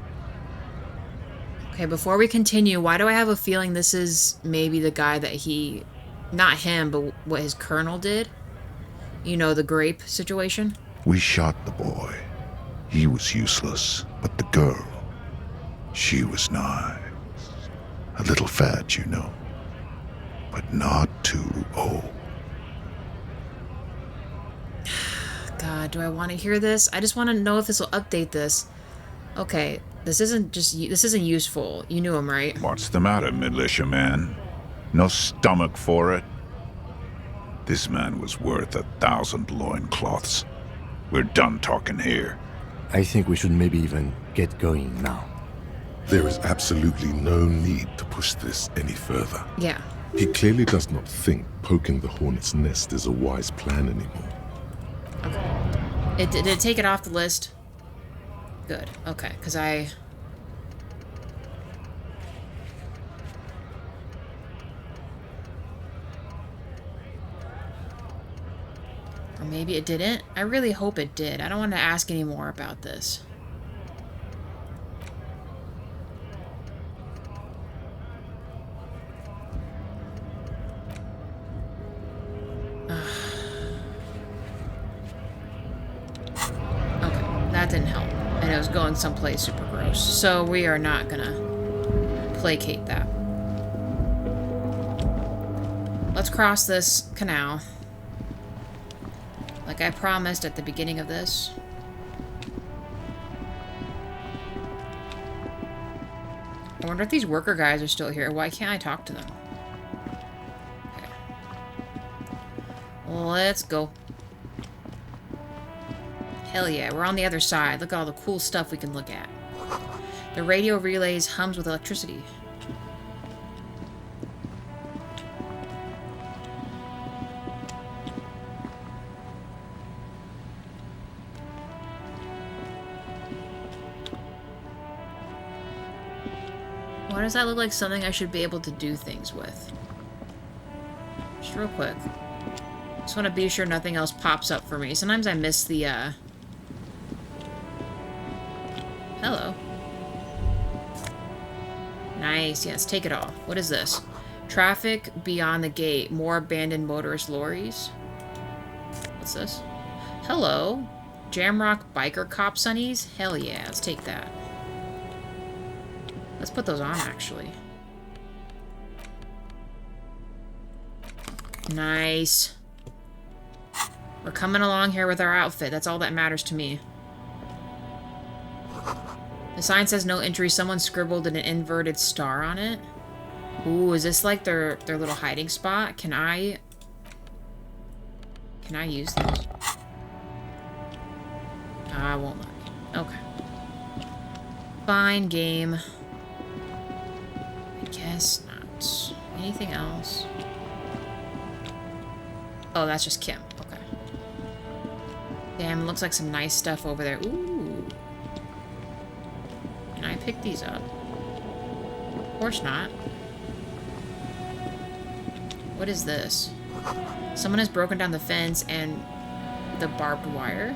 Okay, before we continue, why do I have a feeling this is maybe the guy that he... Not him, but what his colonel did? You know, the grape situation? We shot the boy. He was useless, but the girl, she was nice. A little fat, you know, but not too old. God, do I want to hear this? I just want to know if this will update this. Okay, this isn't useful. You knew him, right? What's the matter, militiaman? No stomach for it? This man was worth 1,000 loincloths. We're done talking here. I think we should maybe even get going now. There is absolutely no need to push this any further. Yeah. He clearly does not think poking the hornet's nest is a wise plan anymore. Did it take it off the list? Good. Okay, because Or maybe it didn't? I really hope it did. I don't want to ask any more about this. Okay, that didn't help. And it was going someplace super gross. So we are not gonna placate that. Let's cross this canal. Like I promised at the beginning of this. I wonder if these worker guys are still here. Why can't I talk to them? Okay. Let's go. Hell yeah, we're on the other side. Look at all the cool stuff we can look at. The radio relays hums with electricity. Why does that look like something I should be able to do things with? Just real quick. Just want to be sure nothing else pops up for me. Sometimes I miss the, Hello. Nice. Yes, take it all. What is this? Traffic beyond the gate. More abandoned motorist lorries. What's this? Hello. Jamrock biker cop sunnies? Hell yeah, let's take that. Let's put those on, actually. Nice. We're coming along here with our outfit. That's all that matters to me. The sign says no entry. Someone scribbled an inverted star on it. Ooh, is this like their little hiding spot? Can I use these? I won't let me. Okay. Fine, game. I guess not. Anything else? Oh, that's just Kim. Okay. Damn, looks like some nice stuff over there. Ooh. Can I pick these up? Of course not. What is this? Someone has broken down the fence and the barbed wire.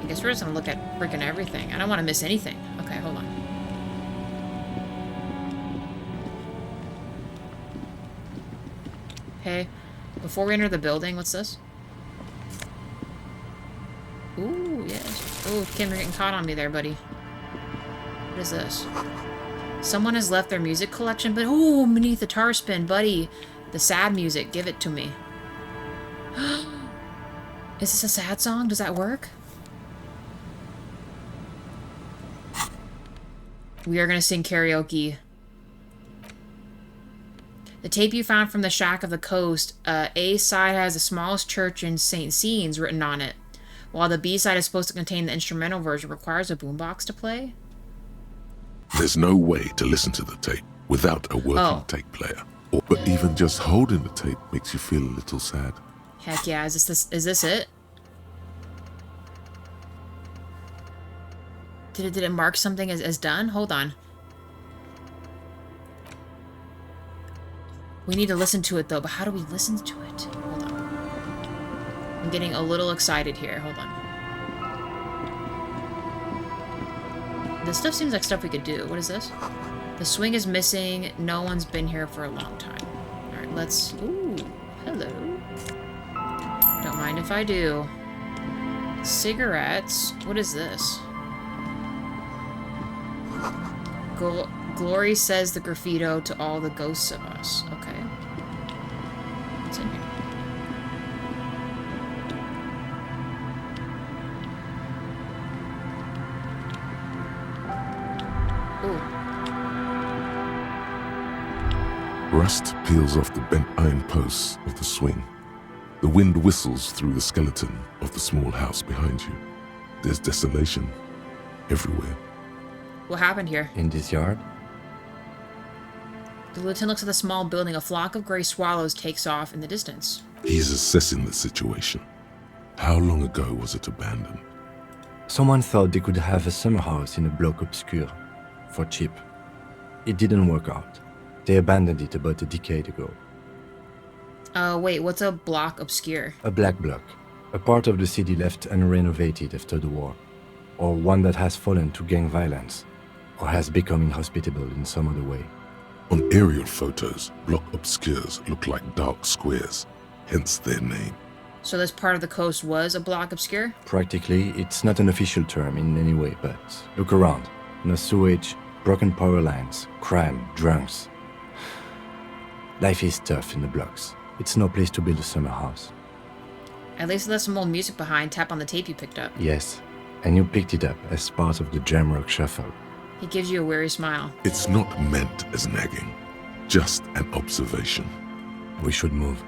I guess we're just gonna look at freaking everything. I don't want to miss anything. Okay, hold on. Okay, before we enter the building, what's this? Ooh, yes. Ooh, Kim, you're getting caught on me there, buddy. What is this? Someone has left their music collection, but ooh, beneath the tar spin, buddy. The sad music, give it to me. Is this a sad song? Does that work? We are gonna sing karaoke. The tape you found from the shack of the coast, A side has the smallest church in St. Scenes written on it, while the B side is supposed to contain the instrumental version. Requires a boombox to play? There's no way to listen to the tape without a working tape player. But even just holding the tape makes you feel a little sad. Heck yeah, is this it? Did it mark something as done? Hold on. We need to listen to it though, but how do we listen to it? Hold on. I'm getting a little excited here. Hold on. This stuff seems like stuff we could do. What is this? The swing is missing. No one's been here for a long time. Alright, let's... Ooh, hello. Don't mind if I do. Cigarettes. What is this? Glory says the graffito to all the ghosts of us. Okay. What's in here? Ooh. Rust peels off the bent iron posts of the swing. The wind whistles through the skeleton of the small house behind you. There's desolation everywhere. What happened here? In this yard? The lieutenant looks at the small building. A flock of gray swallows takes off in the distance. He's assessing the situation. How long ago was it abandoned? Someone thought they could have a summer house in a bloc obscure. For cheap. It didn't work out. They abandoned it about a decade ago. Wait, what's a block obscure? A black bloc. A part of the city left unrenovated after the war. Or one that has fallen to gang violence. Or has become inhospitable in some other way. On aerial photos, block obscures look like dark squares, hence their name. So this part of the coast was a block obscure? Practically, it's not an official term in any way, but look around. No sewage, broken power lines, crime, drunks. Life is tough in the blocks. It's no place to build a summer house. At least there's some old music behind. Tap on the tape you picked up. Yes, and you picked it up as part of the Jamrock Shuffle. He gives you a weary smile. It's not meant as nagging, just an observation. We should move.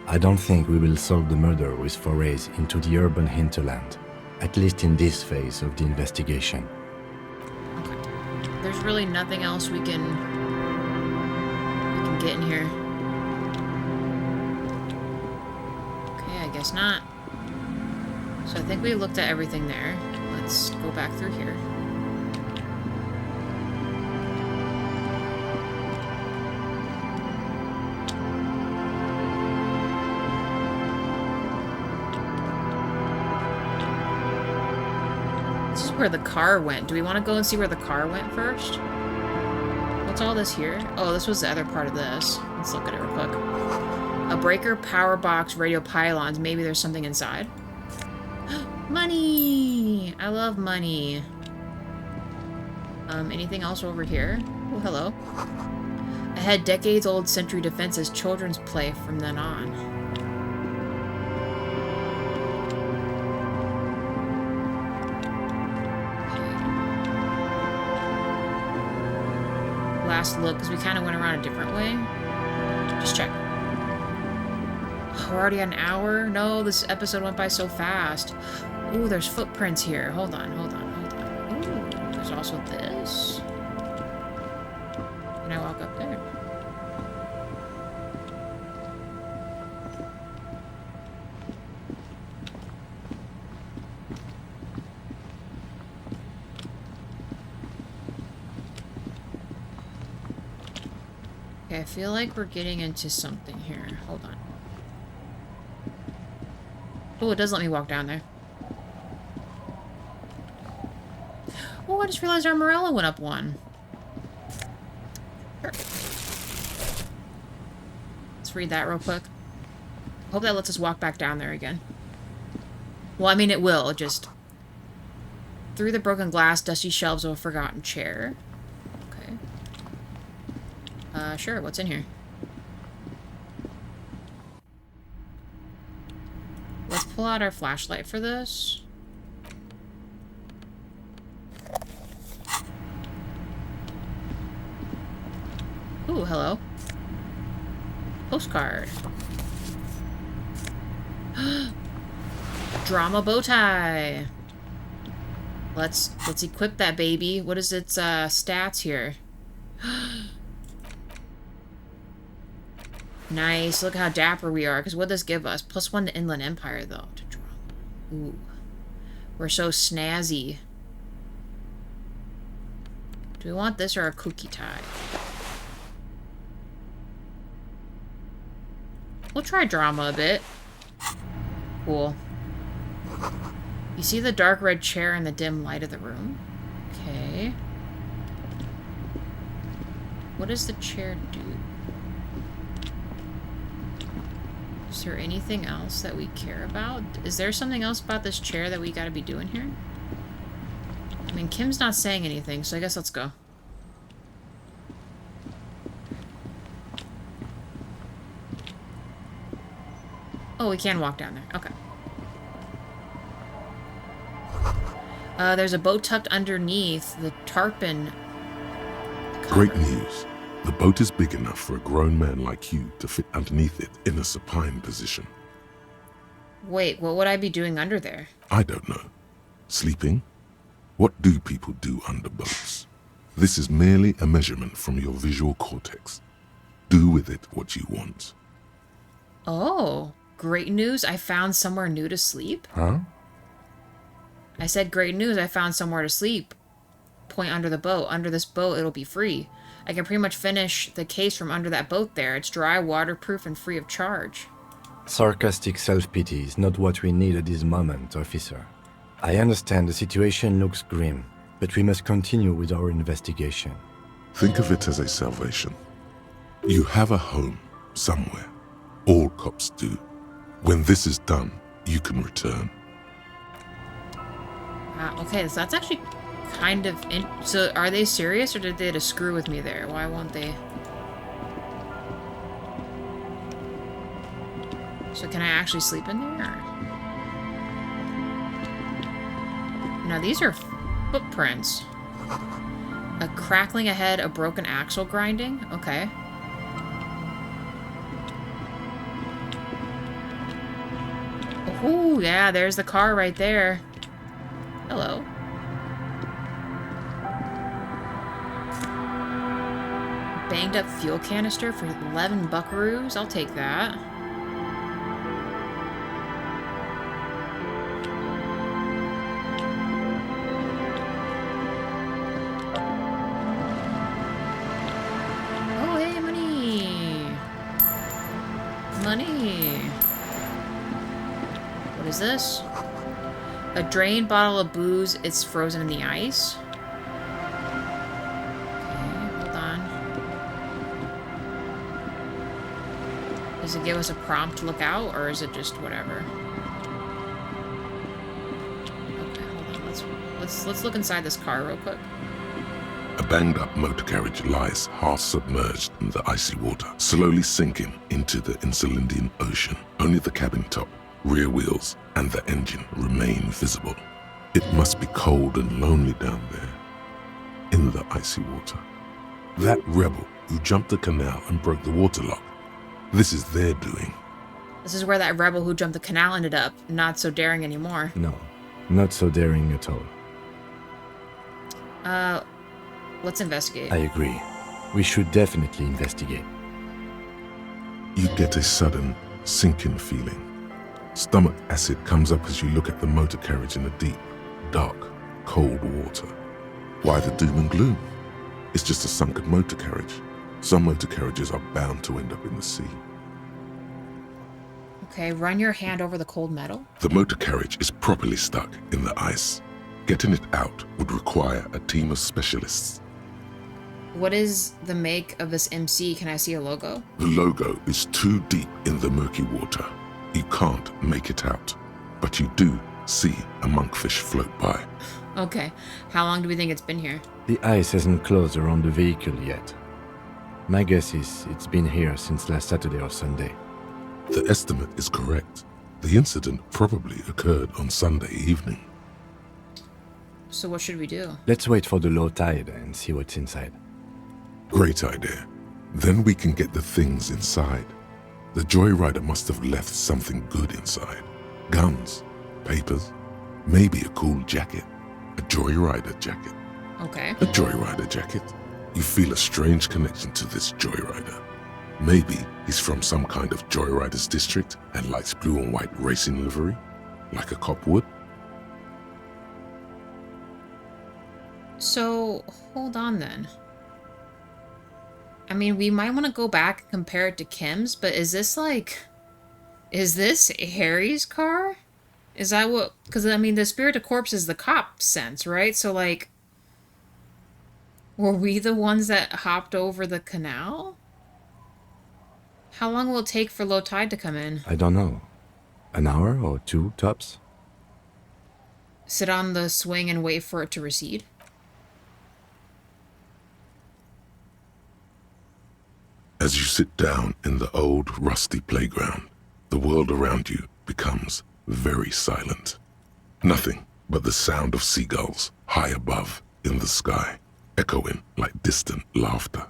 I don't think we will solve the murder with forays into the urban hinterland, at least in this phase of the investigation. Okay. There's really nothing else we can get in here. Okay, I guess not. So I think we looked at everything there. Let's go back through here. Where the car went. Do we want to go and see where the car went first? What's all this here? Oh, this was the other part of this. Let's look at it real quick. A breaker, power box, radio pylons. Maybe there's something inside. Money! I love money. Anything else over here? Oh, hello. Ahead, decades-old century defenses, children's play from then on. Last look, because we kind of went around a different way. Just check. Oh, we're already at an hour? No, this episode went by so fast. Ooh, there's footprints here. Hold on. Ooh, there's also this. Can I walk up there? Okay, I feel like we're getting into something here. Hold on. Oh, it does let me walk down there. Oh, I just realized our Morella went up one. Sure. Let's read that real quick. Hope that lets us walk back down there again. Well, I mean, it will. Just through the broken glass, dusty shelves of a forgotten chair. Sure, what's in here? Let's pull out our flashlight for this. Ooh, hello. Postcard. Drama bow tie. Let's equip that baby. What is its stats here? Nice. Look how dapper we are. Because what does this give us? +1 to Inland Empire, though. To drama. Ooh. We're so snazzy. Do we want this or a cookie tie? We'll try drama a bit. Cool. You see the dark red chair in the dim light of the room? Okay. What does the chair do? Is there anything else that we care about? Is there something else about this chair that we gotta be doing here? I mean, Kim's not saying anything, so I guess let's go. Oh, we can walk down there. Okay. There's a boat tucked underneath the tarpon cover. Great news. The boat is big enough for a grown man like you to fit underneath it in a supine position. Wait, what would I be doing under there? I don't know. Sleeping? What do people do under boats? This is merely a measurement from your visual cortex. Do with it what you want. Oh, great news. I found somewhere new to sleep. Huh? I said great news. I found somewhere to sleep. Point under the boat. Under this boat, it'll be free. I can pretty much finish the case from under that boat there. It's dry, waterproof, and free of charge. Sarcastic self-pity is not what we need at this moment, officer. I understand the situation looks grim, but we must continue with our investigation. Think of it as a salvation. You have a home somewhere. All cops do. When this is done, you can return. Okay, so that's actually kind of... So are they serious, or did they just screw with me there? Why won't they... So can I actually sleep in there? Or... Now these are footprints. A crackling ahead, a broken axle grinding? Okay. Oh, yeah, there's the car right there. Hello. Banged up fuel canister for 11 buckaroos. I'll take that. Oh, hey, money. Money. What is this? A drained bottle of booze. It's frozen in the ice. Does it give us a prompt to look out, or is it just whatever? Okay, hold on. Let's look inside this car real quick. A banged-up motor carriage lies half-submerged in the icy water, slowly sinking into the Insulindian Ocean. Only the cabin top, rear wheels, and the engine remain visible. It must be cold and lonely down there, in the icy water. That rebel who jumped the canal and broke the waterlock, this is their doing. This is where that rebel who jumped the canal ended up. Not so daring anymore. No, not so daring at all. Let's investigate. I agree. We should definitely investigate. You get a sudden sinking feeling. Stomach acid comes up as you look at the motor carriage in the deep, dark, cold water. Why the doom and gloom? It's just a sunken motor carriage. Some motor carriages are bound to end up in the sea. Okay, run your hand over the cold metal. The motor carriage is properly stuck in the ice. Getting it out would require a team of specialists. What is the make of this MC? Can I see a logo? The logo is too deep in the murky water. You can't make it out, but you do see a monkfish float by. Okay, how long do we think it's been here? The ice hasn't closed around the vehicle yet. My guess is it's been here since last Saturday or Sunday. The estimate is correct. The incident probably occurred on Sunday evening. So what should we do? Let's wait for the low tide and see what's inside. Great idea. Then we can get the things inside. The joyrider must have left something good inside. Guns, papers, maybe a cool jacket. A joyrider jacket. Okay. A joyrider jacket. You feel a strange connection to this joyrider. Maybe he's from some kind of joyriders district and likes blue and white racing livery, like a cop would. So, hold on then. I mean, we might want to go back and compare it to Kim's, but is this Harry's car? Is that what... Because, I mean, the spirit of corpse is the cop sense, right? So, like... Were we the ones that hopped over the canal? How long will it take for low tide to come in? I don't know. An hour or two, tops? Sit on the swing and wait for it to recede? As you sit down in the old, rusty playground, the world around you becomes very silent. Nothing but the sound of seagulls high above in the sky, echoing like distant laughter.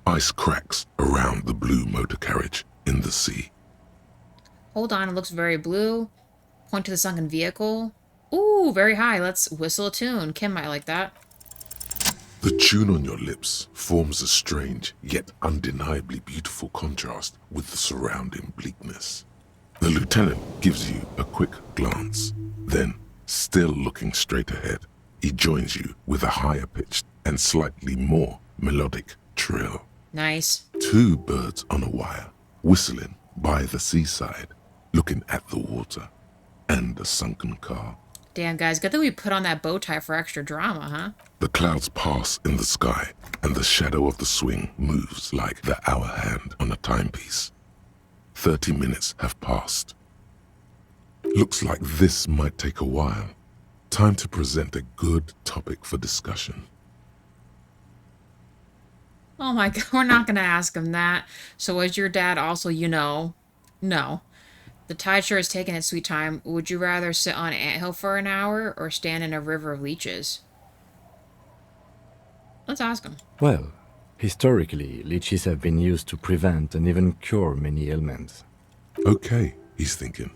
Ice cracks around the blue motor carriage in the sea. Hold on, it looks very blue. Point to the sunken vehicle. Ooh, very high. Let's whistle a tune. Kim might like that. The tune on your lips forms a strange yet undeniably beautiful contrast with the surrounding bleakness. The lieutenant gives you a quick glance. Then, still looking straight ahead, he joins you with a higher pitched and slightly more melodic trill. Nice. Two birds on a wire, whistling by the seaside, looking at the water and a sunken car. Damn, guys, good that we put on that bow tie for extra drama, huh? The clouds pass in the sky, and the shadow of the swing moves like the hour hand on a timepiece. 30 minutes have passed. Looks like this might take a while. Time to present a good topic for discussion. Oh my god, we're not gonna ask him that. So was your dad also, No. The tide sure is taking its sweet time. Would you rather sit on an anthill for an hour or stand in a river of leeches? Let's ask him. Well, historically, leeches have been used to prevent and even cure many ailments. Okay, he's thinking.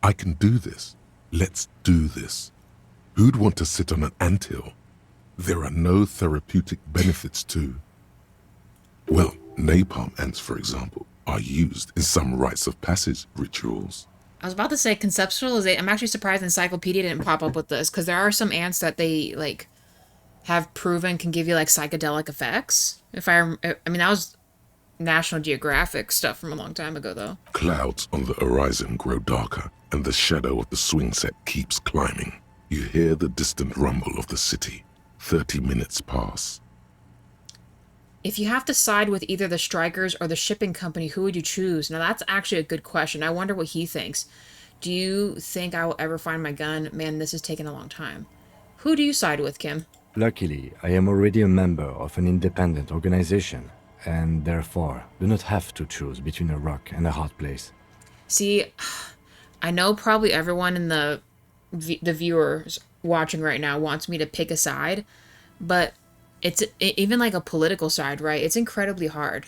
I can do this. Let's do this. Who'd want to sit on an anthill? There are no therapeutic benefits to... Well, napalm ants, for example, are used in some rites of passage rituals. I was about to say conceptualization. I'm actually surprised Encyclopedia didn't pop up with this, because there are some ants that they, like, have proven can give you, like, psychedelic effects. I mean, that was National Geographic stuff from a long time ago, though. Clouds on the horizon grow darker, and the shadow of the swing set keeps climbing. You hear the distant rumble of the city. 30 minutes pass. If you have to side with either the strikers or the shipping company, who would you choose? Now, that's actually a good question. I wonder what he thinks. Do you think I will ever find my gun? Man, this is taking a long time. Who do you side with, Kim? Luckily, I am already a member of an independent organization, and therefore do not have to choose between a rock and a hard place. See, I know probably everyone in the viewers watching right now wants me to pick a side, but it's even like a political side, right? It's incredibly hard.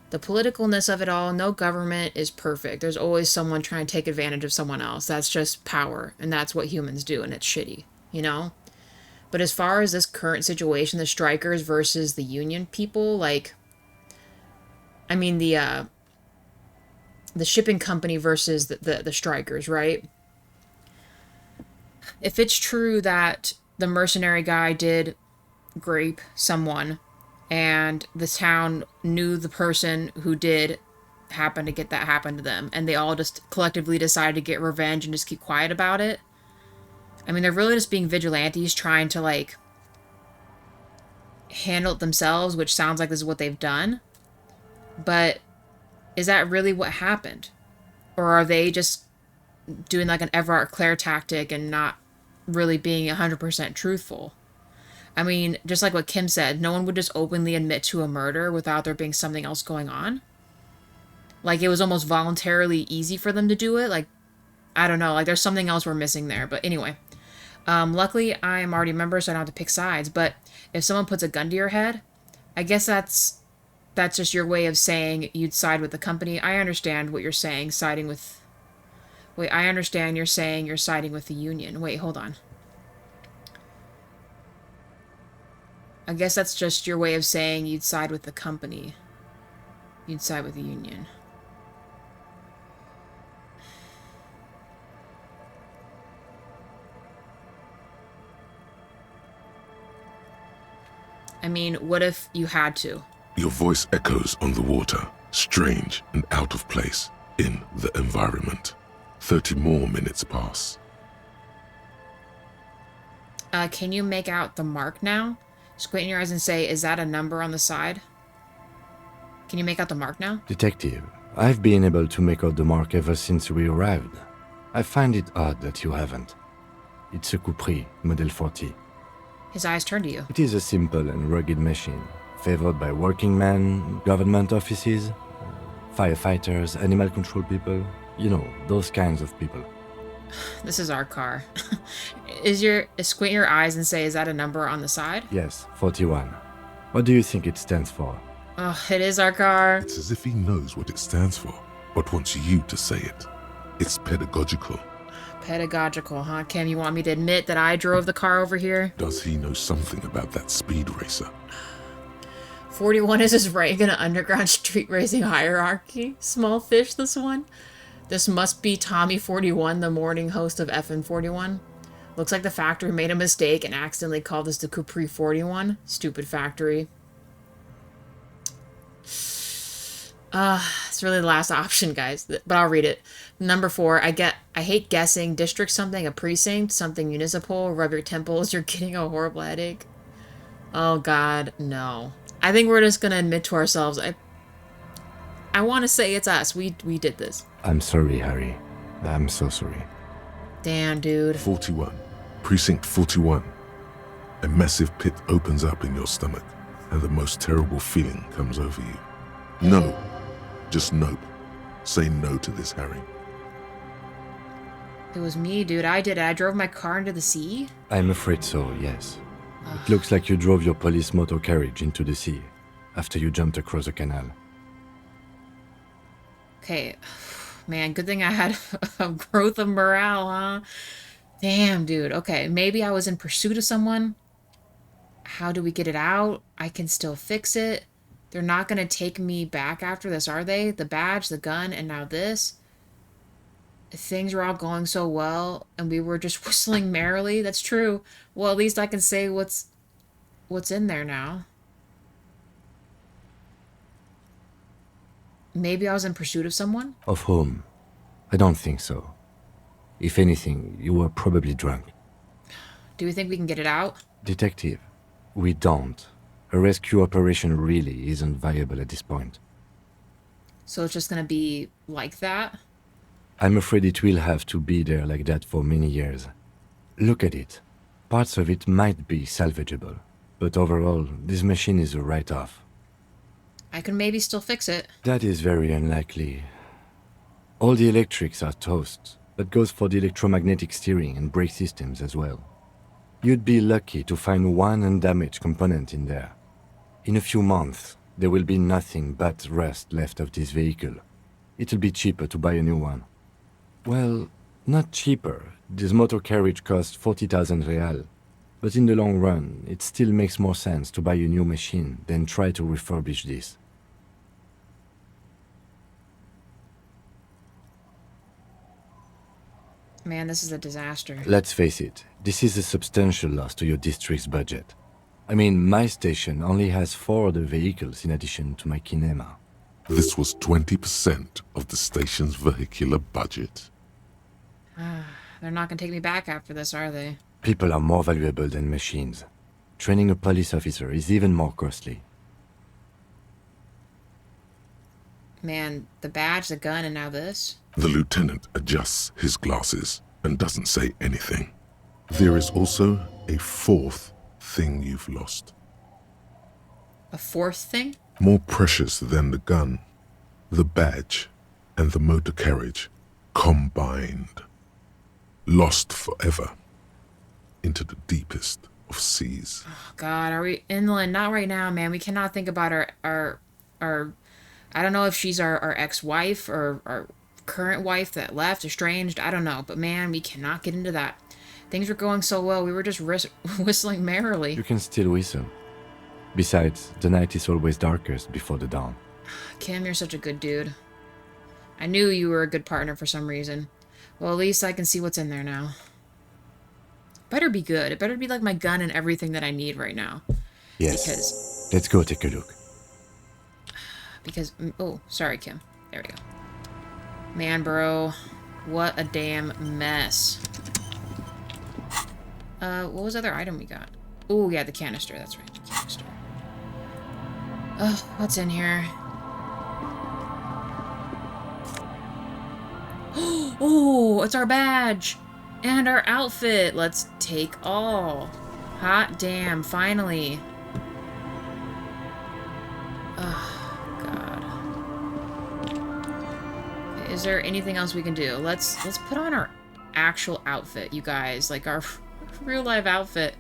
The politicalness of it all, no government is perfect. There's always someone trying to take advantage of someone else. That's just power, and that's what humans do, and it's shitty, you know? But as far as this current situation, the strikers versus the union people, like, I mean, the shipping company versus the strikers, right? If it's true that the mercenary guy did grape someone and the town knew the person who did happen to get that happen to them, and they all just collectively decided to get revenge and just keep quiet about it, I mean, they're really just being vigilantes trying to, like, handle it themselves, which sounds like this is what they've done. But is that really what happened? Or are they just doing like an Evart Claire tactic and not really being 100% truthful? I mean, just like what Kim said, no one would just openly admit to a murder without there being something else going on. Like, it was almost voluntarily easy for them to do it. Like, I don't know, like there's something else we're missing there. But anyway, luckily I am already a member, so I don't have to pick sides. But if someone puts a gun to your head, I guess that's just your way of saying you'd side with the company. I understand what you're saying, siding with... Wait, I understand you're saying you're siding with the union. Wait, hold on. I guess that's just your way of saying you'd side with the company. You'd side with the union. I mean, what if you had to? Your voice echoes on the water, strange and out of place in the environment. 30 more minutes pass. Can you make out the mark now? Squint in your eyes and say, is that a number on the side? Can you make out the mark now? Detective, I've been able to make out the mark ever since we arrived. I find it odd that you haven't. It's a Coupris, Model 40. His eyes turn to you. It is a simple and rugged machine, favored by working men, government offices, firefighters, animal control people. You know, those kinds of people. This is our car. Squint your eyes and say, is that a number on the side? Yes, 41. What do you think it stands for? Oh, it is our car. It's as if he knows what it stands for, but wants you to say it. It's pedagogical. Pedagogical, huh? Kim, you want me to admit that I drove the car over here? Does he know something about that speed racer? 41 is his rank in an underground street racing hierarchy. Small fish, this one. This must be Tommy 41, the morning host of FN 41. Looks like the factory made a mistake and accidentally called this the Capri 41. Stupid factory. It's really the last option, guys, but I'll read it. Number 4, I hate guessing. District something, a precinct, something municipal, rub your temples, you're getting a horrible headache. Oh god, no. I think we're just gonna admit to ourselves, I want to say it's us. We did this. I'm sorry, Harry. I'm so sorry. Damn, dude. 41. Precinct 41. A massive pit opens up in your stomach, and the most terrible feeling comes over you. No. Just nope. Say no to this, Harry. It was me, dude. I did it. I drove my car into the sea. I'm afraid so, yes. It looks like you drove your police motor carriage into the sea after you jumped across the canal. Okay. Man, good thing I had a growth of morale, huh? Damn, dude. Okay, maybe I was in pursuit of someone. How do we get it out? I can still fix it. They're not going to take me back after this, are they? The badge, the gun, and now this? Things were all going so well, and we were just whistling merrily. That's true. Well, at least I can say what's in there now. Maybe I was in pursuit of someone? Of whom? I don't think so. If anything, you were probably drunk. Do we think we can get it out? Detective, we don't. A rescue operation really isn't viable at this point. So it's just gonna be like that? I'm afraid it will have to be there like that for many years. Look at it. Parts of it might be salvageable, but overall, this machine is a write-off. I can maybe still fix it. That is very unlikely. All the electrics are toast. That goes for the electromagnetic steering and brake systems as well. You'd be lucky to find one undamaged component in there. In a few months, there will be nothing but rust left of this vehicle. It'll be cheaper to buy a new one. Well, not cheaper. This motor carriage costs 40,000 real. But in the long run, it still makes more sense to buy a new machine than try to refurbish this. Man, this is a disaster. Let's face it, this is a substantial loss to your district's budget. I mean, my station only has 4 other vehicles in addition to my kinema. This was 20% of the station's vehicular budget. They're not gonna take me back after this, are they? People are more valuable than machines. Training a police officer is even more costly. Man, the badge, the gun, and now this? The lieutenant adjusts his glasses and doesn't say anything. There is also a 4th thing you've lost. A 4th thing? More precious than the gun, the badge, and the motor carriage combined. Lost forever into the deepest of seas. Oh, God, are we inland? Not right now, man. We cannot think about our I don't know if she's our ex-wife or our current wife that left, estranged. I don't know. But, man, we cannot get into that. Things were going so well. We were just whistling merrily. You can still whistle. Besides, the night is always darkest before the dawn. Kim, you're such a good dude. I knew you were a good partner for some reason. Well, at least I can see what's in there now. Better be good. It better be like my gun and everything that I need right now. Yes. Let's go take a look. Because, oh, sorry, Kim. There we go. Man, bro. What a damn mess. What was the other item we got? Oh, yeah, the canister. That's right, the canister. What's in here? Oh, it's our badge! And our outfit! Let's take all. Hot damn, finally. Oh, God. Is there anything else we can do? Let's put on our actual outfit, you guys. Like, our real life outfit.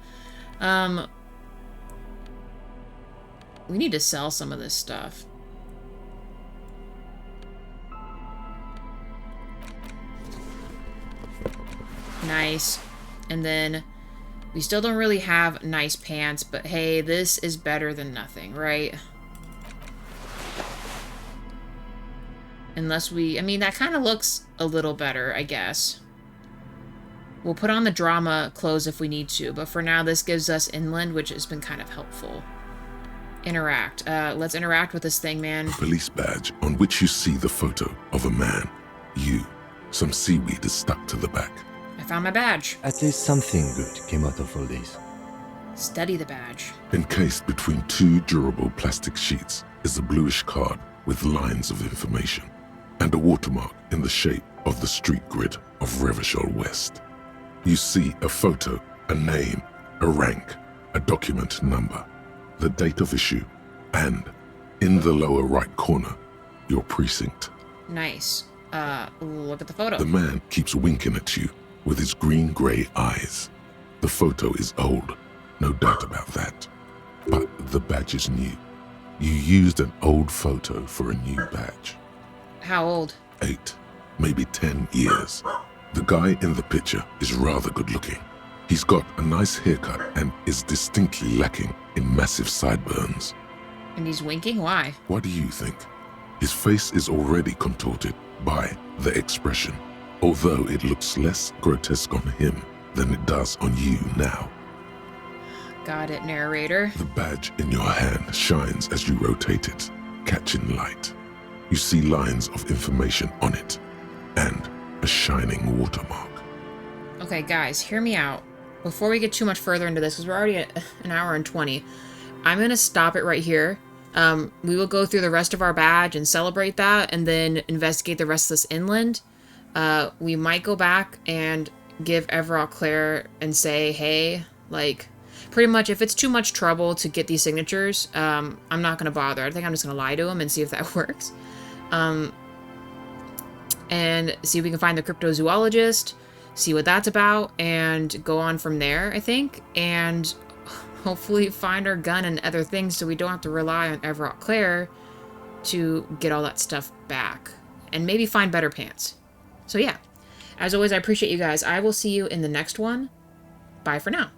We need to sell some of this stuff. Nice. And then we still don't really have nice pants, but hey, this is better than nothing, right? Unless we... I mean, that kind of looks a little better, I guess. We'll put on the drama clothes if we need to, but for now, this gives us inland, which has been kind of helpful. Interact. Let's interact with this thing, man. A police badge on which you see the photo of a man. You. Some seaweed is stuck to the back. I found my badge. At least something good came out of all this. Study the badge. Encased between two durable plastic sheets is a bluish card with lines of information and a watermark in the shape of the street grid of Revachol West. You see a photo, a name, a rank, a document number, the date of issue, and, in the lower right corner, your precinct. Nice. Look at the photo. The man keeps winking at you with his green-gray eyes. The photo is old, no doubt about that. But the badge is new. You used an old photo for a new badge. How old? 8, maybe 10 years. The guy in the picture is rather good-looking. He's got a nice haircut and is distinctly lacking in massive sideburns. And he's winking? Why? What do you think? His face is already contorted by the expression, although it looks less grotesque on him than it does on you now. Got it, narrator. The badge in your hand shines as you rotate it, catching light. You see lines of information on it, and a shining watermark. Okay, guys, hear me out. Before we get too much further into this, because we're already at an hour and 20, I'm going to stop it right here. We will go through the rest of our badge and celebrate that, and then investigate the rest of this inland. We might go back and give Evart Claire and say, hey, like, pretty much if it's too much trouble to get these signatures, I'm not going to bother. I think I'm just going to lie to him and see if that works. And see if we can find the cryptozoologist, see what that's about, and go on from there, I think. And hopefully find our gun and other things so we don't have to rely on Evart Claire to get all that stuff back. And maybe find better pants. So yeah, as always, I appreciate you guys. I will see you in the next one. Bye for now.